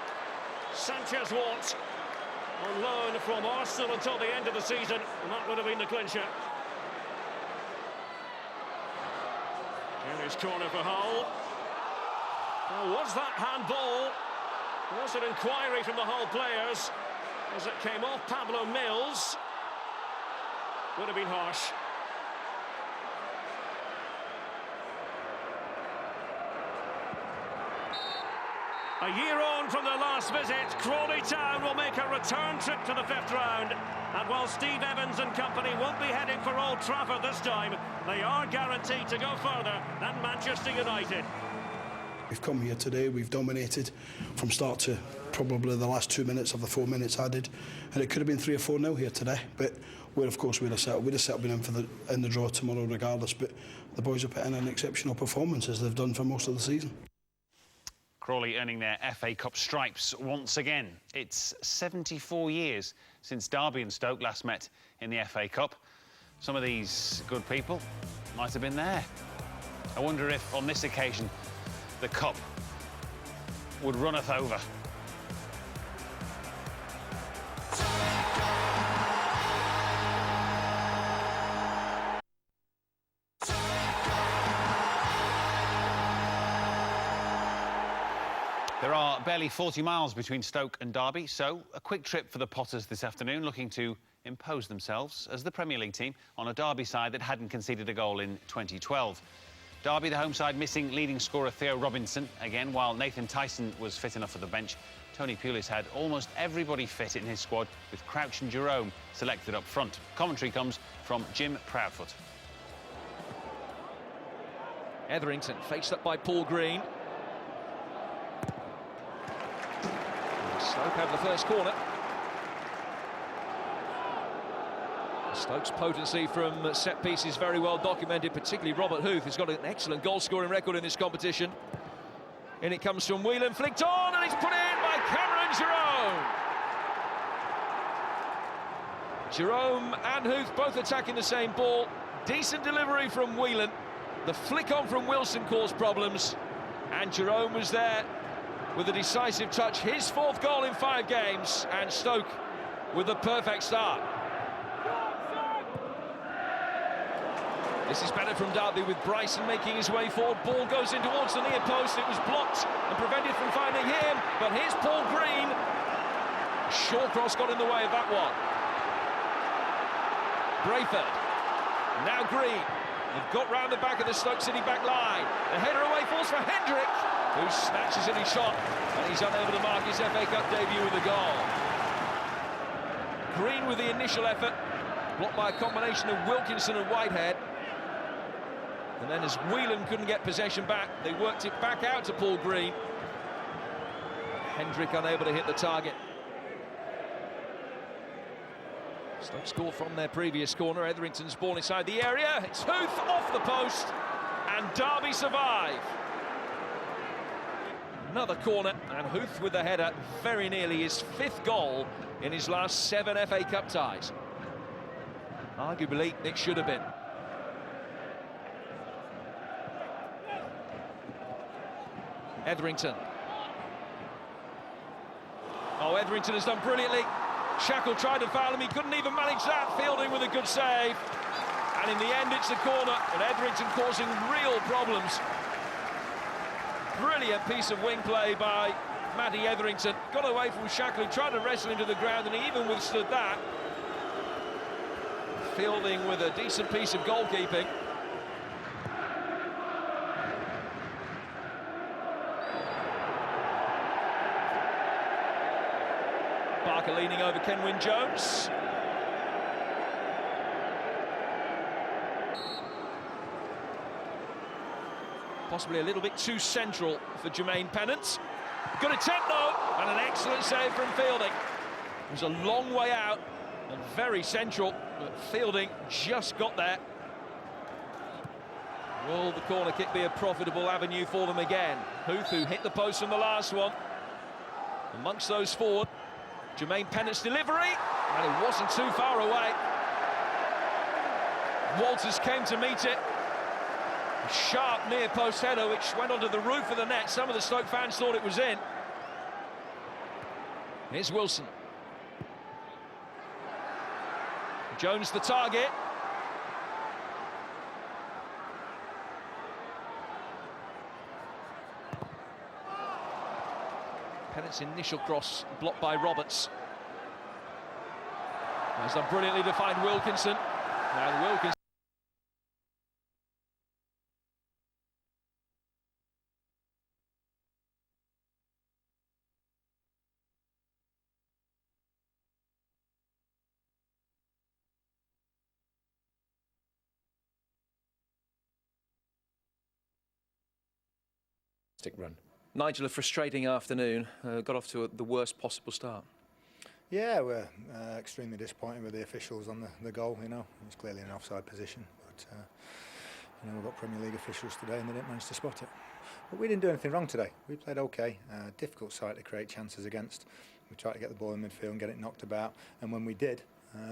Sanchez-Watt on loan from Arsenal until the end of the season, and that would have been the clincher. Here is corner for Hull. Now, was that handball? Was it inquiry from the Hull players as it came off Pablo Mills? Would have been harsh. A year on from their last visit, Crawley Town will make a return trip to the 5th round. And while Steve Evans and company won't be heading for Old Trafford this time, they are guaranteed to go further than Manchester United. We've come here today, we've dominated from start to probably the last 2 minutes of the 4 minutes added, and it could have been 3 or 4-0 here today, but of course we'd have settled in the draw tomorrow regardless, but the boys have put in an exceptional performance as they've done for most of the season. Crawley earning their FA Cup stripes once again. It's 74 years since Derby and Stoke last met in the FA Cup. Some of these good people might have been there. I wonder if on this occasion the cup would runneth over. There are barely 40 miles between Stoke and Derby, so a quick trip for the Potters this afternoon, looking to impose themselves as the Premier League team on a Derby side that hadn't conceded a goal in 2012. Derby, the home side, missing leading scorer Theo Robinson again, while Nathan Tyson was fit enough for the bench. Tony Pulis had almost everybody fit in his squad, with Crouch and Jerome selected up front. Commentary comes from Jim Proudfoot. Etherington faced up by Paul Green. Stoke have the first corner. Stoke's potency from set pieces very well documented, particularly Robert Huth, who's got an excellent goal-scoring record in this competition. In it comes from Whelan, flicked on, and it's put in by Cameron Jerome. Jerome and Huth both attacking the same ball. Decent delivery from Whelan. The flick on from Wilson caused problems, and Jerome was there with a decisive touch. His 4th goal in 5 games, and Stoke with a perfect start. This is better from Derby, with Bryson making his way forward. Ball goes in towards the near post. It was blocked and prevented from finding him. But here's Paul Green. Shawcross got in the way of that one. Brayford. Now Green. They've got round the back of the Stoke City back line. The header away falls for Hendrick, who snatches in his shot, and he's unable to mark his FA Cup debut with a goal. Green with the initial effort, blocked by a combination of Wilkinson and Whitehead. And then as Whelan couldn't get possession back, they worked it back out to Paul Green. Hendrick unable to hit the target. Stoke score from their previous corner. Etherington's ball inside the area. It's Huth off the post, and Derby survive. Another corner, and Huth with the header, very nearly his 5th goal in his last 7 FA Cup ties. Arguably, it should have been. Etherington. Oh, Etherington has done brilliantly. Shackle tried to foul him, he couldn't even manage that. Fielding with a good save. And in the end, it's the corner, and Etherington causing real problems. Brilliant piece of wing play by Matty Etherington. Got away from Shackle, who tried to wrestle him to the ground, and he even withstood that. Fielding with a decent piece of goalkeeping. Barker leaning over Kenwyn Jones. Possibly a little bit too central for Jermaine Pennant. Good attempt though, and an excellent save from Fielding. It was a long way out and very central, but Fielding just got there. Will the corner kick be a profitable avenue for them again? Huth, who hit the post from the last one. Amongst those forward, Jermaine Pennant's delivery, and it wasn't too far away. Walters came to meet it. A sharp near post header which went onto the roof of the net. Some of the Stoke fans thought it was in. Here's Wilson. Jones the target. Pennant's initial cross blocked by Roberts. He's done brilliantly to find Wilkinson. Now Wilkinson Run. Nigel, a frustrating afternoon. Got off to the worst possible start. Yeah, we're extremely disappointed with the officials on the goal. You know, it's clearly an offside position, but you know, we've got Premier League officials today, and they didn't manage to spot it. But we didn't do anything wrong today. We played okay. Difficult side to create chances against. We tried to get the ball in midfield and get it knocked about, and when we did,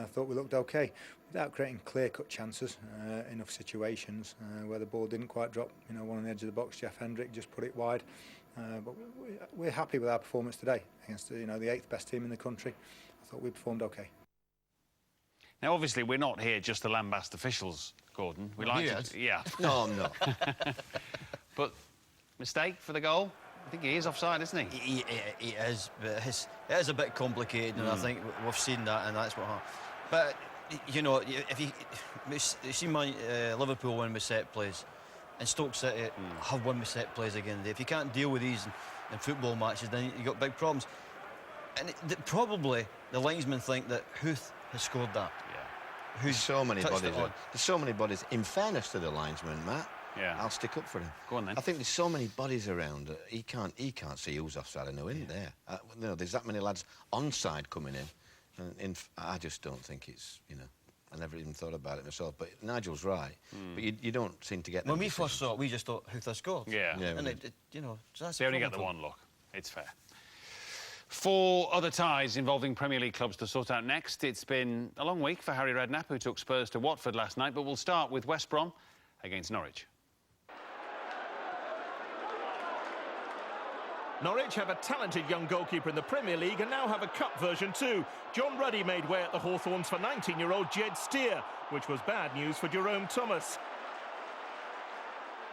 I thought we looked okay without creating clear-cut chances. Enough situations where the ball didn't quite drop. You know, one on the edge of the box, Jeff Hendrick just put it wide. But we're happy with our performance today against the 8th best team in the country. I thought we performed okay. Now, obviously, we're not here just to lambast officials, Gordon. We like to, yeah. No, I'm not. But mistake for the goal. I think he is offside, isn't he? He is, but it is a bit complicated, and I think we've seen that, and that's what happened. But you know, if you see Liverpool win with set plays, and Stoke City have won with set plays again. If you can't deal with these in football matches, then you've got big problems. And probably the linesmen think that Huth has scored that. Yeah. There's so many bodies. There's so many bodies. In fairness to the linesman, Matt, yeah, I'll stick up for him. Go on then. I think there's so many bodies around that he can't see who's offside and who isn't there. You know, there's that many lads onside coming in, and I just don't think it's, you know. I never even thought about it myself, but Nigel's right. But you don't seem to get. When we first saw it, we just thought Huth scored. Yeah, and you know, that's they only get the one look. It's fair. 4 other ties involving Premier League clubs to sort out next. It's been a long week for Harry Redknapp, who took Spurs to Watford last night, but we'll start with West Brom against Norwich. Norwich have a talented young goalkeeper in the Premier League and now have a cup version too. John Ruddy made way at the Hawthorns for 19-year-old Jed Steer, which was bad news for Jerome Thomas.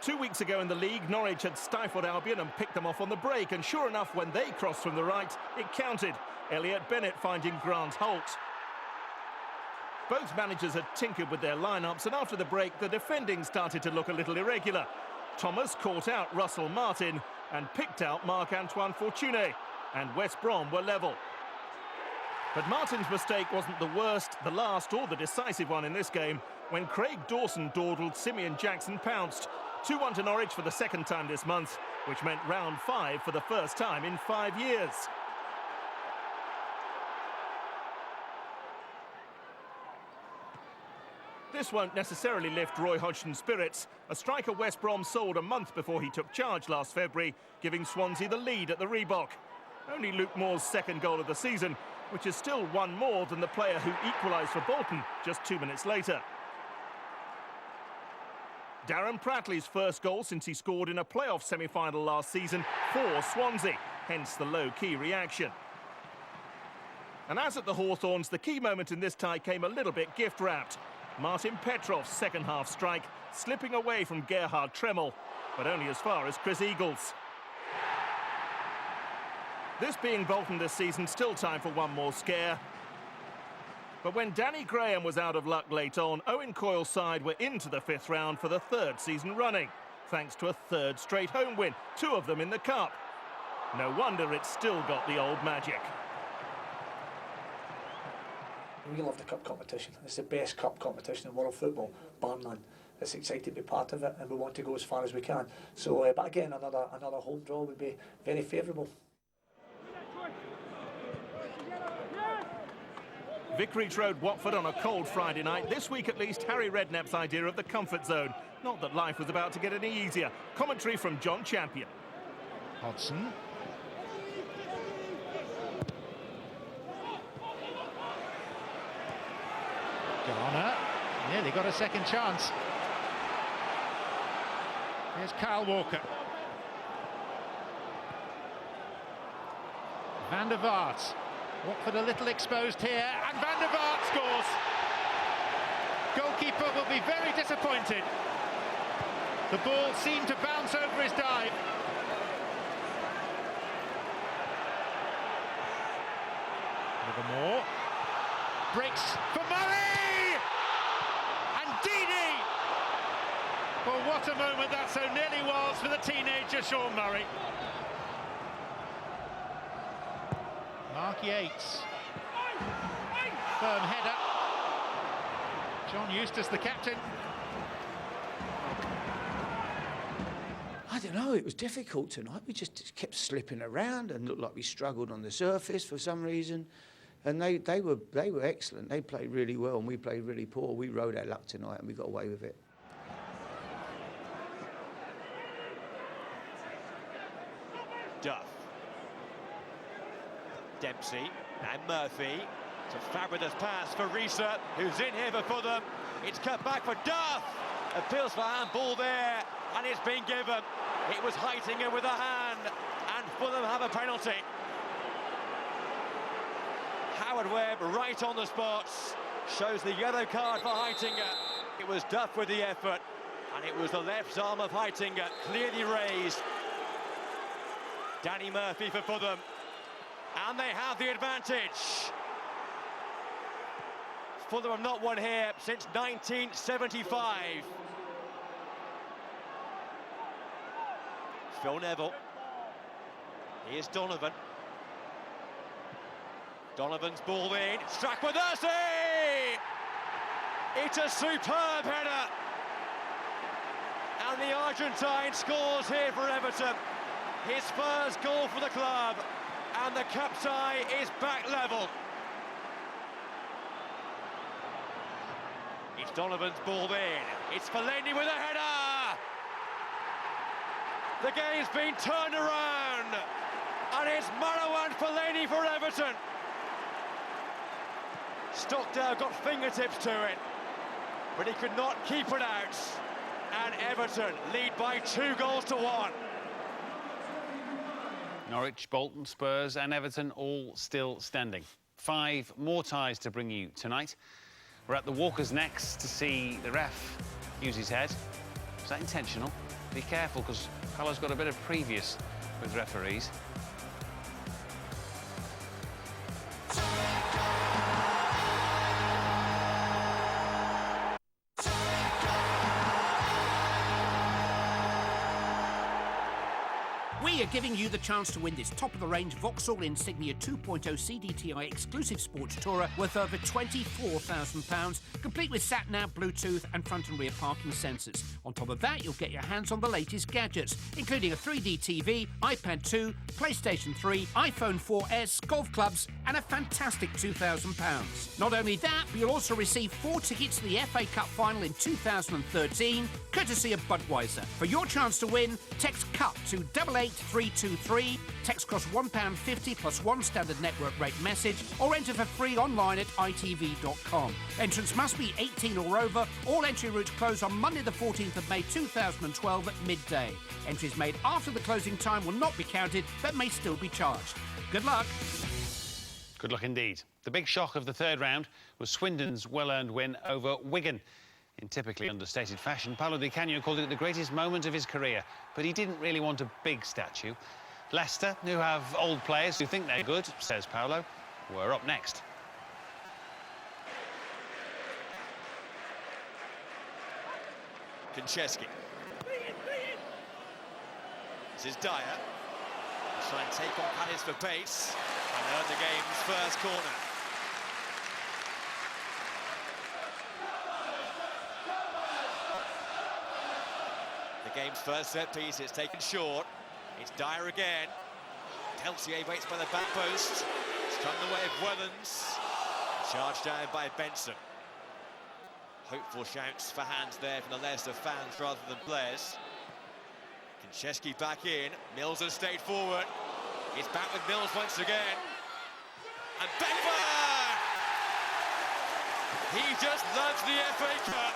2 weeks ago in the league, Norwich had stifled Albion and picked them off on the break, and sure enough, when they crossed from the right, it counted. Elliot Bennett finding Grant Holt. Both managers had tinkered with their lineups, and after the break, the defending started to look a little irregular. Thomas caught out Russell Martin and picked out Marc-Antoine Fortuné, and West Brom were level. But Martin's mistake wasn't the worst, the last or the decisive one in this game, when Craig Dawson dawdled, Simeon Jackson pounced. 2-1 to Norwich for the second time this month, which meant round 5 for the first time in 5 years. This won't necessarily lift Roy Hodgson's spirits. A striker West Brom sold a month before he took charge last February, giving Swansea the lead at the Reebok. Only Luke Moore's second goal of the season, which is still one more than the player who equalised for Bolton just 2 minutes later. Darren Prattley's first goal since he scored in a playoff semi-final last season for Swansea, hence the low-key reaction. And as at the Hawthorns, the key moment in this tie came a little bit gift-wrapped. Martin Petrov's second-half strike slipping away from Gerhard Tremmel, but only as far as Chris Eagles. This being Bolton this season, still time for one more scare. But when Danny Graham was out of luck late on, Owen Coyle's side were into the 5th round for the 3rd season running, thanks to a 3rd straight home win, 2 of them in the Cup. No wonder it's still got the old magic. We love the cup competition. It's the best cup competition in world football, bar none. It's exciting to be part of it, and we want to go as far as we can. So, but again, another home draw would be very favourable. Vicarage Road, Watford on a cold Friday night. This week at least, Harry Redknapp's idea of the comfort zone. Not that life was about to get any easier. Commentary from John Champion. Hodgson. Garner nearly got a second chance. Here's Kyle Walker. Van der Vaart. Watford a little exposed here, and Van der Vaart scores. Goalkeeper will be very disappointed. The ball seemed to bounce over his dive. Livermore breaks for Murray! And Deeney! Well, what a moment that so nearly was for the teenager Sean Murray. Mark Yates. Firm header. John Eustace, the captain. I don't don't know, it was difficult tonight. We just kept slipping around and looked like we struggled on the surface for some reason. And they were excellent. They played really well and we played really poor. We rode our luck tonight and we got away with it. Duff. Dempsey and Murphy. It's a fabulous pass for Risa, who's in here for Fulham. It's cut back for Duff. Appeals for handball there, and it's been given. It was Heitinger with a hand, and Fulham have a penalty. Howard Webb right on the spot, shows the yellow card for Heitinger. It was Duff with the effort, and it was the left arm of Heitinger, clearly raised. Danny Murphy for Fulham, and they have the advantage. Fulham have not won here since 1975. Phil Neville. Here's Donovan. Donovan's ball in, struck with Ursi! It's a superb header! And the Argentine scores here for Everton. His first goal for the club, and the cup tie is back level. It's Donovan's ball in. It's Fellaini with a header! The game's been turned around, and it's Marouane Fellaini for Everton. Stockdale got fingertips to it, but he could not keep it out. And Everton lead by 2-1. Norwich, Bolton, Spurs and Everton all still standing. 5 more ties to bring you tonight. We're at the Walkers next to see the ref use his head. Is that intentional? Be careful, because Paolo's got a bit of previous with referees. We are giving you the chance to win this top-of-the-range Vauxhall Insignia 2.0 CDTI exclusive sports tourer worth over £24,000, complete with sat-nav, Bluetooth and front and rear parking sensors. On top of that, you'll get your hands on the latest gadgets, including a 3D TV, iPad 2, PlayStation 3, iPhone 4S, golf clubs and a fantastic £2,000. Not only that, but you'll also receive 4 tickets to the FA Cup final in 2013, courtesy of Budweiser. For your chance to win, text CUP to 88323, text costs £1.50 plus 1 standard network rate message, or enter for free online at itv.com. Entrance must be 18 or over. All entry routes close on Monday the 14th of May 2012 at midday. Entries made after the closing time will not be counted, but may still be charged. Good luck. Good luck indeed. The big shock of the third round was Swindon's well-earned win over Wigan. In typically understated fashion, Paolo Di Canio called it the greatest moment of his career, but he didn't really want a big statue. Leicester, who have old players who think they're good, says Paolo, were up next. Konchesky. This is Dyer. Try and take on Palace for pace and earn the game's first corner. The game's first set piece is taken short. It's Dyer again. Telsier waits by the back post. It's come the way of Wellens. Charged down by Benson. Hopeful shouts for hands there from the Leicester fans rather than players. Konchesky back in. Mills has stayed forward. He's back with Mills once again. And Beckford! He just loves the FA Cup.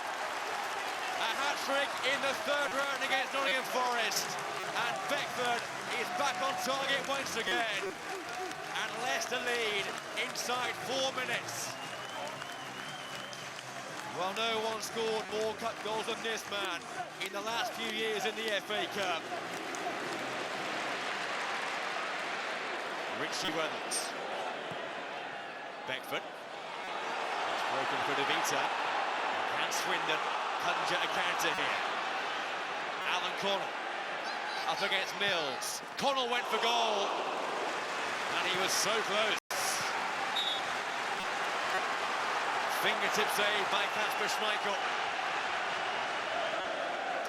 A hat-trick in the third round against Nottingham Forest. And Beckford is back on target once again. And Leicester lead inside 4 minutes. Well, no one scored more cup goals than this man in the last few years in the FA Cup. Richie Wellens. Beckford. It's broken for De Vita. And Swindon conjure a counter here. Alan Connell up against Mills. Connell went for goal. And he was so close. Fingertip save by Kasper Schmeichel.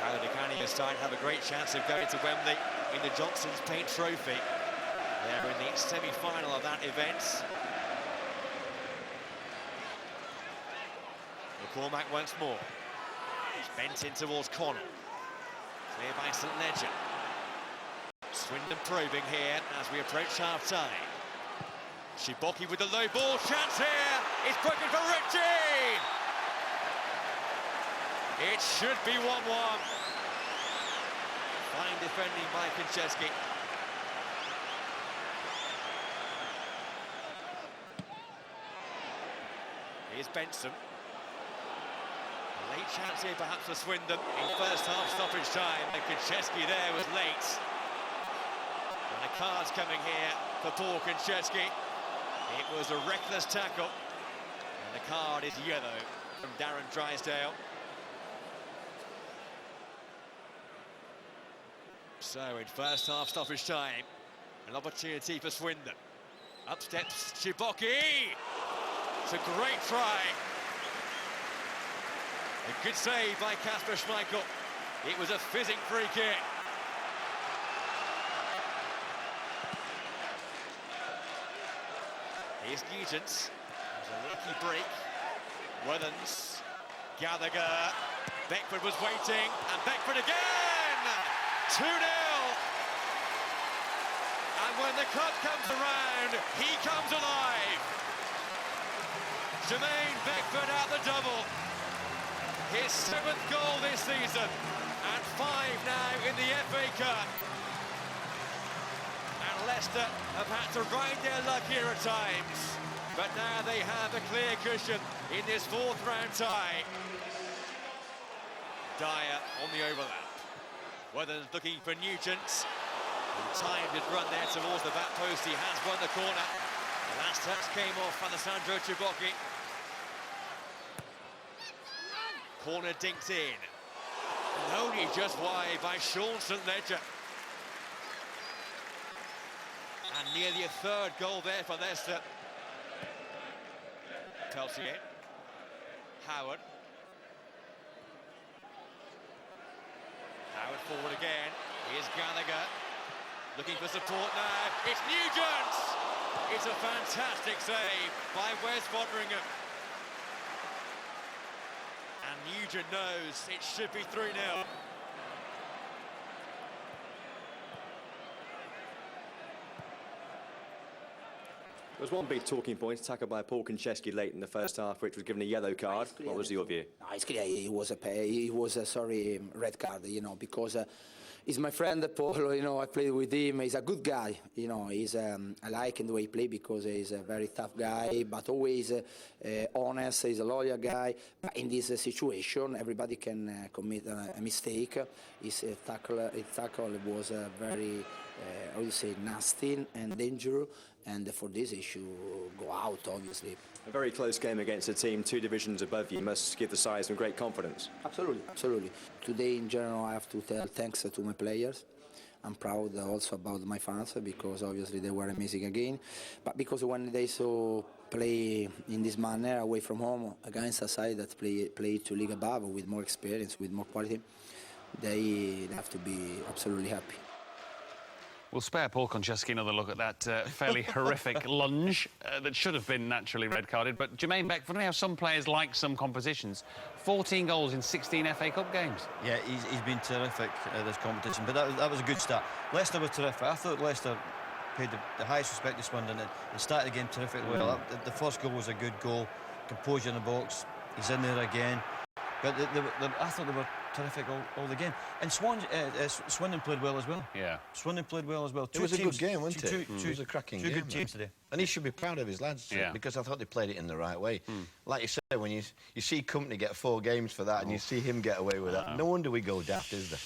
Now the Canadian side have a great chance of going to Wembley in the Johnson's Paint Trophy. They're in the semi-final of that event. McCormack once more. It's bent in towards Connell. Clear by St Ledger. Swindon probing here as we approach half-time. Shiboki with the low ball. Chance here. It's broken for Ritchie. It should be 1-1. Fine defending by Konchesky. Here's Benson. A late chance here perhaps for Swindon in first half stoppage time. And Konchesky there was late. And the card's coming here for Paul Konchesky. It was a reckless tackle. And the card is yellow from Darren Drysdale. So in first half stoppage time, an opportunity for Swindon. Up steps Shiboki. It's a great try. A good save by Kasper Schmeichel. It was a fizzing free kick. Here's Nugent. There's a lucky break. Withens. Gallagher. Beckford was waiting, and Beckford again! 2-0. And when the cup comes around, he comes alive. Jermaine Beckford out the double. His 7th goal this season, and 5 now in the FA Cup. And Leicester have had to ride their luck here at times, but now they have a clear cushion in this 4th round tie. Dyer on the overlap. Withens looking for Nugent. He timed his run there towards the back post. He has won the corner. The last touch came off Alessandro Ciboki. Corner dinked in. And only just wide by Sean St Ledger. And nearly a 3rd goal there for Leicester. Peltier. Howard. Howard forward again. Here's Gallagher. Looking for support now. It's Nugent! It's a fantastic save by Wes Foderingham. And Nugent knows it should be 3-0. There was one big talking point, tackled by Paul Konchesky late in the first half, which was given a yellow card. What was your view? No, it's clear it was a red card, you know, because he's my friend Paul, you know, I played with him. He's a good guy, you know. I like the way he plays because he's a very tough guy, but always honest. He's a loyal guy. But in this situation, everybody can commit a mistake. His tackle was very, how do you say, nasty and dangerous. And for this issue, go out, obviously. A very close game against a team 2 divisions above you must give the side some great confidence. Absolutely, absolutely. Today, in general, I have to tell thanks to my players. I'm proud also about my fans because obviously they were amazing again. But because when they saw play in this manner away from home against a side that play to league above with more experience, with more quality, they have to be absolutely happy. We'll spare Paul Konchesky another look at that fairly horrific lunge that should have been naturally red-carded. But Jermaine Beckford, how some players like some competitions. 14 goals in 16 FA Cup games. Yeah, he's been terrific at this competition, but that was a good start. Leicester were terrific. I thought Leicester paid the highest respect to Swindon and started the game terrifically well. The first goal was a good goal. Composure in the box. He's in there again. But I thought they were terrific all the game. And Swindon played well as well. Yeah. Swindon played well as well. It was a good game, wasn't it? It was a cracking game. 2 good teams today. And he should be proud of his lads, because I thought they played it in the right way. Like you said, when you see Company get 4 games for that and you see him get away with that, no wonder we go daft, is there?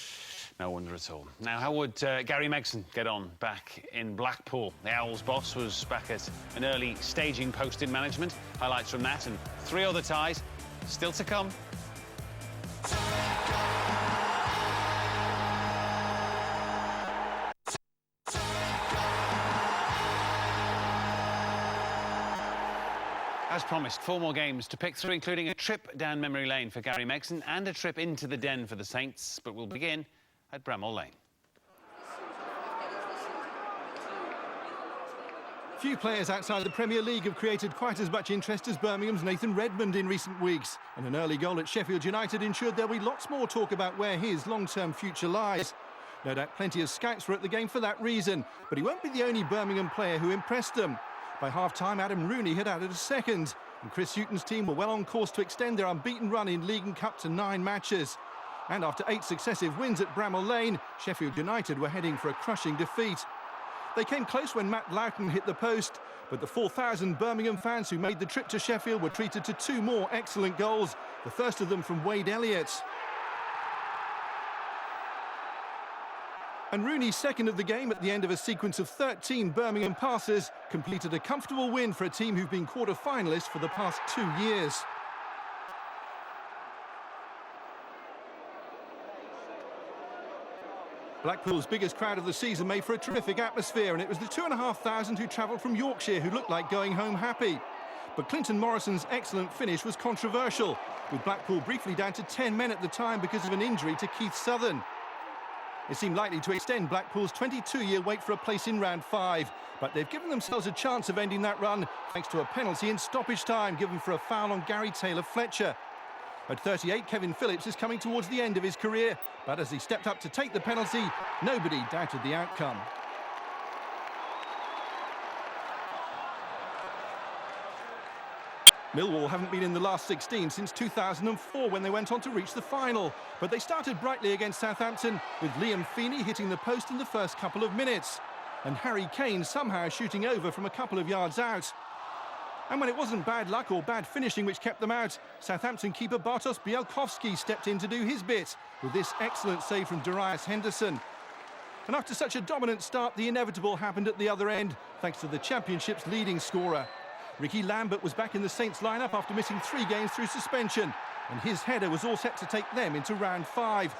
No wonder at all. Now, how would Gary Megson get on back in Blackpool? The Owls boss was back at an early staging post in management. Highlights from that and 3 other ties still to come. As promised, 4 more games to pick through, including a trip down memory lane for Gary Megson and a trip into the Den for the Saints. But we'll begin at Bramall Lane. Few players outside the Premier League have created quite as much interest as Birmingham's Nathan Redmond in recent weeks. And an early goal at Sheffield United ensured there'll be lots more talk about where his long-term future lies. No doubt plenty of scouts were at the game for that reason, but he won't be the only Birmingham player who impressed them. By half-time, Adam Rooney had added a second, and Chris Hughton's team were well on course to extend their unbeaten run in League and Cup to 9 matches. And after 8 successive wins at Bramall Lane, Sheffield United were heading for a crushing defeat. They came close when Matt Loughton hit the post, but the 4,000 Birmingham fans who made the trip to Sheffield were treated to 2 more excellent goals, the first of them from Wade Elliott. And Rooney's second of the game at the end of a sequence of 13 Birmingham passes completed a comfortable win for a team who've been quarter-finalists for the past 2 years. Blackpool's biggest crowd of the season made for a terrific atmosphere, and it was the 2,500 who travelled from Yorkshire who looked like going home happy. But Clinton Morrison's excellent finish was controversial, with Blackpool briefly down to 10 men at the time because of an injury to Keith Southern. It seemed likely to extend Blackpool's 22-year wait for a place in round 5, but they've given themselves a chance of ending that run thanks to a penalty in stoppage time given for a foul on Gary Taylor-Fletcher. At 38, Kevin Phillips is coming towards the end of his career, but as he stepped up to take the penalty, nobody doubted the outcome. Millwall haven't been in the last 16 since 2004 when they went on to reach the final, but they started brightly against Southampton with Liam Feeney hitting the post in the first couple of minutes and Harry Kane somehow shooting over from a couple of yards out. And when it wasn't bad luck or bad finishing which kept them out, Southampton keeper Bartosz Białkowski stepped in to do his bit with this excellent save from Darius Henderson. And after such a dominant start, the inevitable happened at the other end thanks to the Championship's leading scorer. Ricky Lambert was back in the Saints lineup after missing 3 games through suspension, and his header was all set to take them into round 5.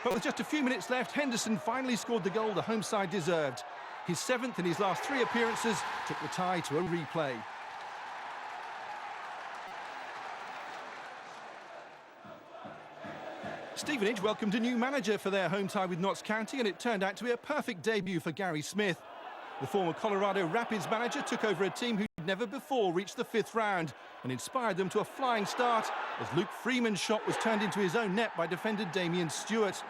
But with just a few minutes left, Henderson finally scored the goal the home side deserved. His 7th in his last 3 appearances took the tie to a replay. Stevenage welcomed a new manager for their home tie with Notts County, and it turned out to be a perfect debut for Gary Smith. The former Colorado Rapids manager took over a team who'd never before reached the 5th round and inspired them to a flying start as Luke Freeman's shot was turned into his own net by defender Damien Stewart.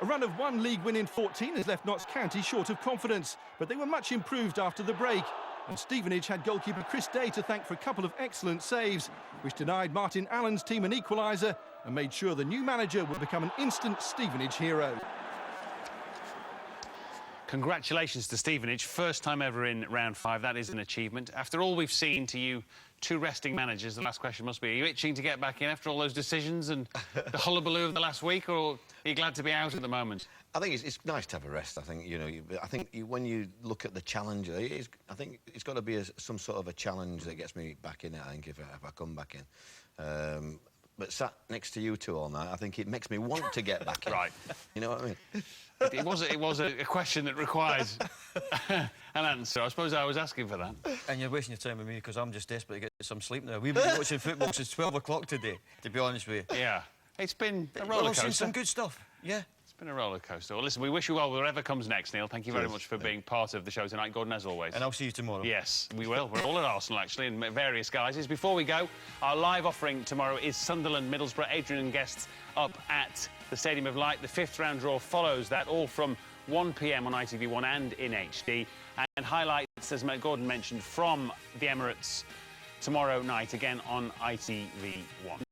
A run of 1 league win in 14 has left Notts County short of confidence, but they were much improved after the break. And Stevenage had goalkeeper Chris Day to thank for a couple of excellent saves, which denied Martin Allen's team an equaliser and made sure the new manager would become an instant Stevenage hero. Congratulations to Stevenage, first time ever in round 5. That is an achievement. After all we've seen to you 2 resting managers, the last question must be, are you itching to get back in after all those decisions and the hullabaloo of the last week, or are you glad to be out at the moment? I think it's nice to have a rest. I think, you know, when you look at the challenge, I think it's got to be some sort of a challenge that gets me back in it, I think, if I come back in. But sat next to you 2 all night, I think it makes me want to get back in. Right. You know what I mean? It was a question that requires an answer. I suppose I was asking for that. And you're wasting your time with me because I'm just desperate to get some sleep now. We've been watching football since 12 o'clock today, to be honest with you. Yeah. It's been a Well, rollercoaster. I've seen some good stuff, yeah. It's been a rollercoaster. Well, listen, we wish you well whatever comes next, Neil. Thank you very much for being part of the show tonight, Gordon, as always. And I'll see you tomorrow. Yes, we will. We're all at Arsenal, actually, in various guises. Before we go, our live offering tomorrow is Sunderland-Middlesbrough. Adrian and guests up at the Stadium of Light. The 5th round draw follows that, all from 1 p.m. on ITV1 and in HD. And highlights, as Gordon mentioned, from the Emirates tomorrow night, again on ITV1.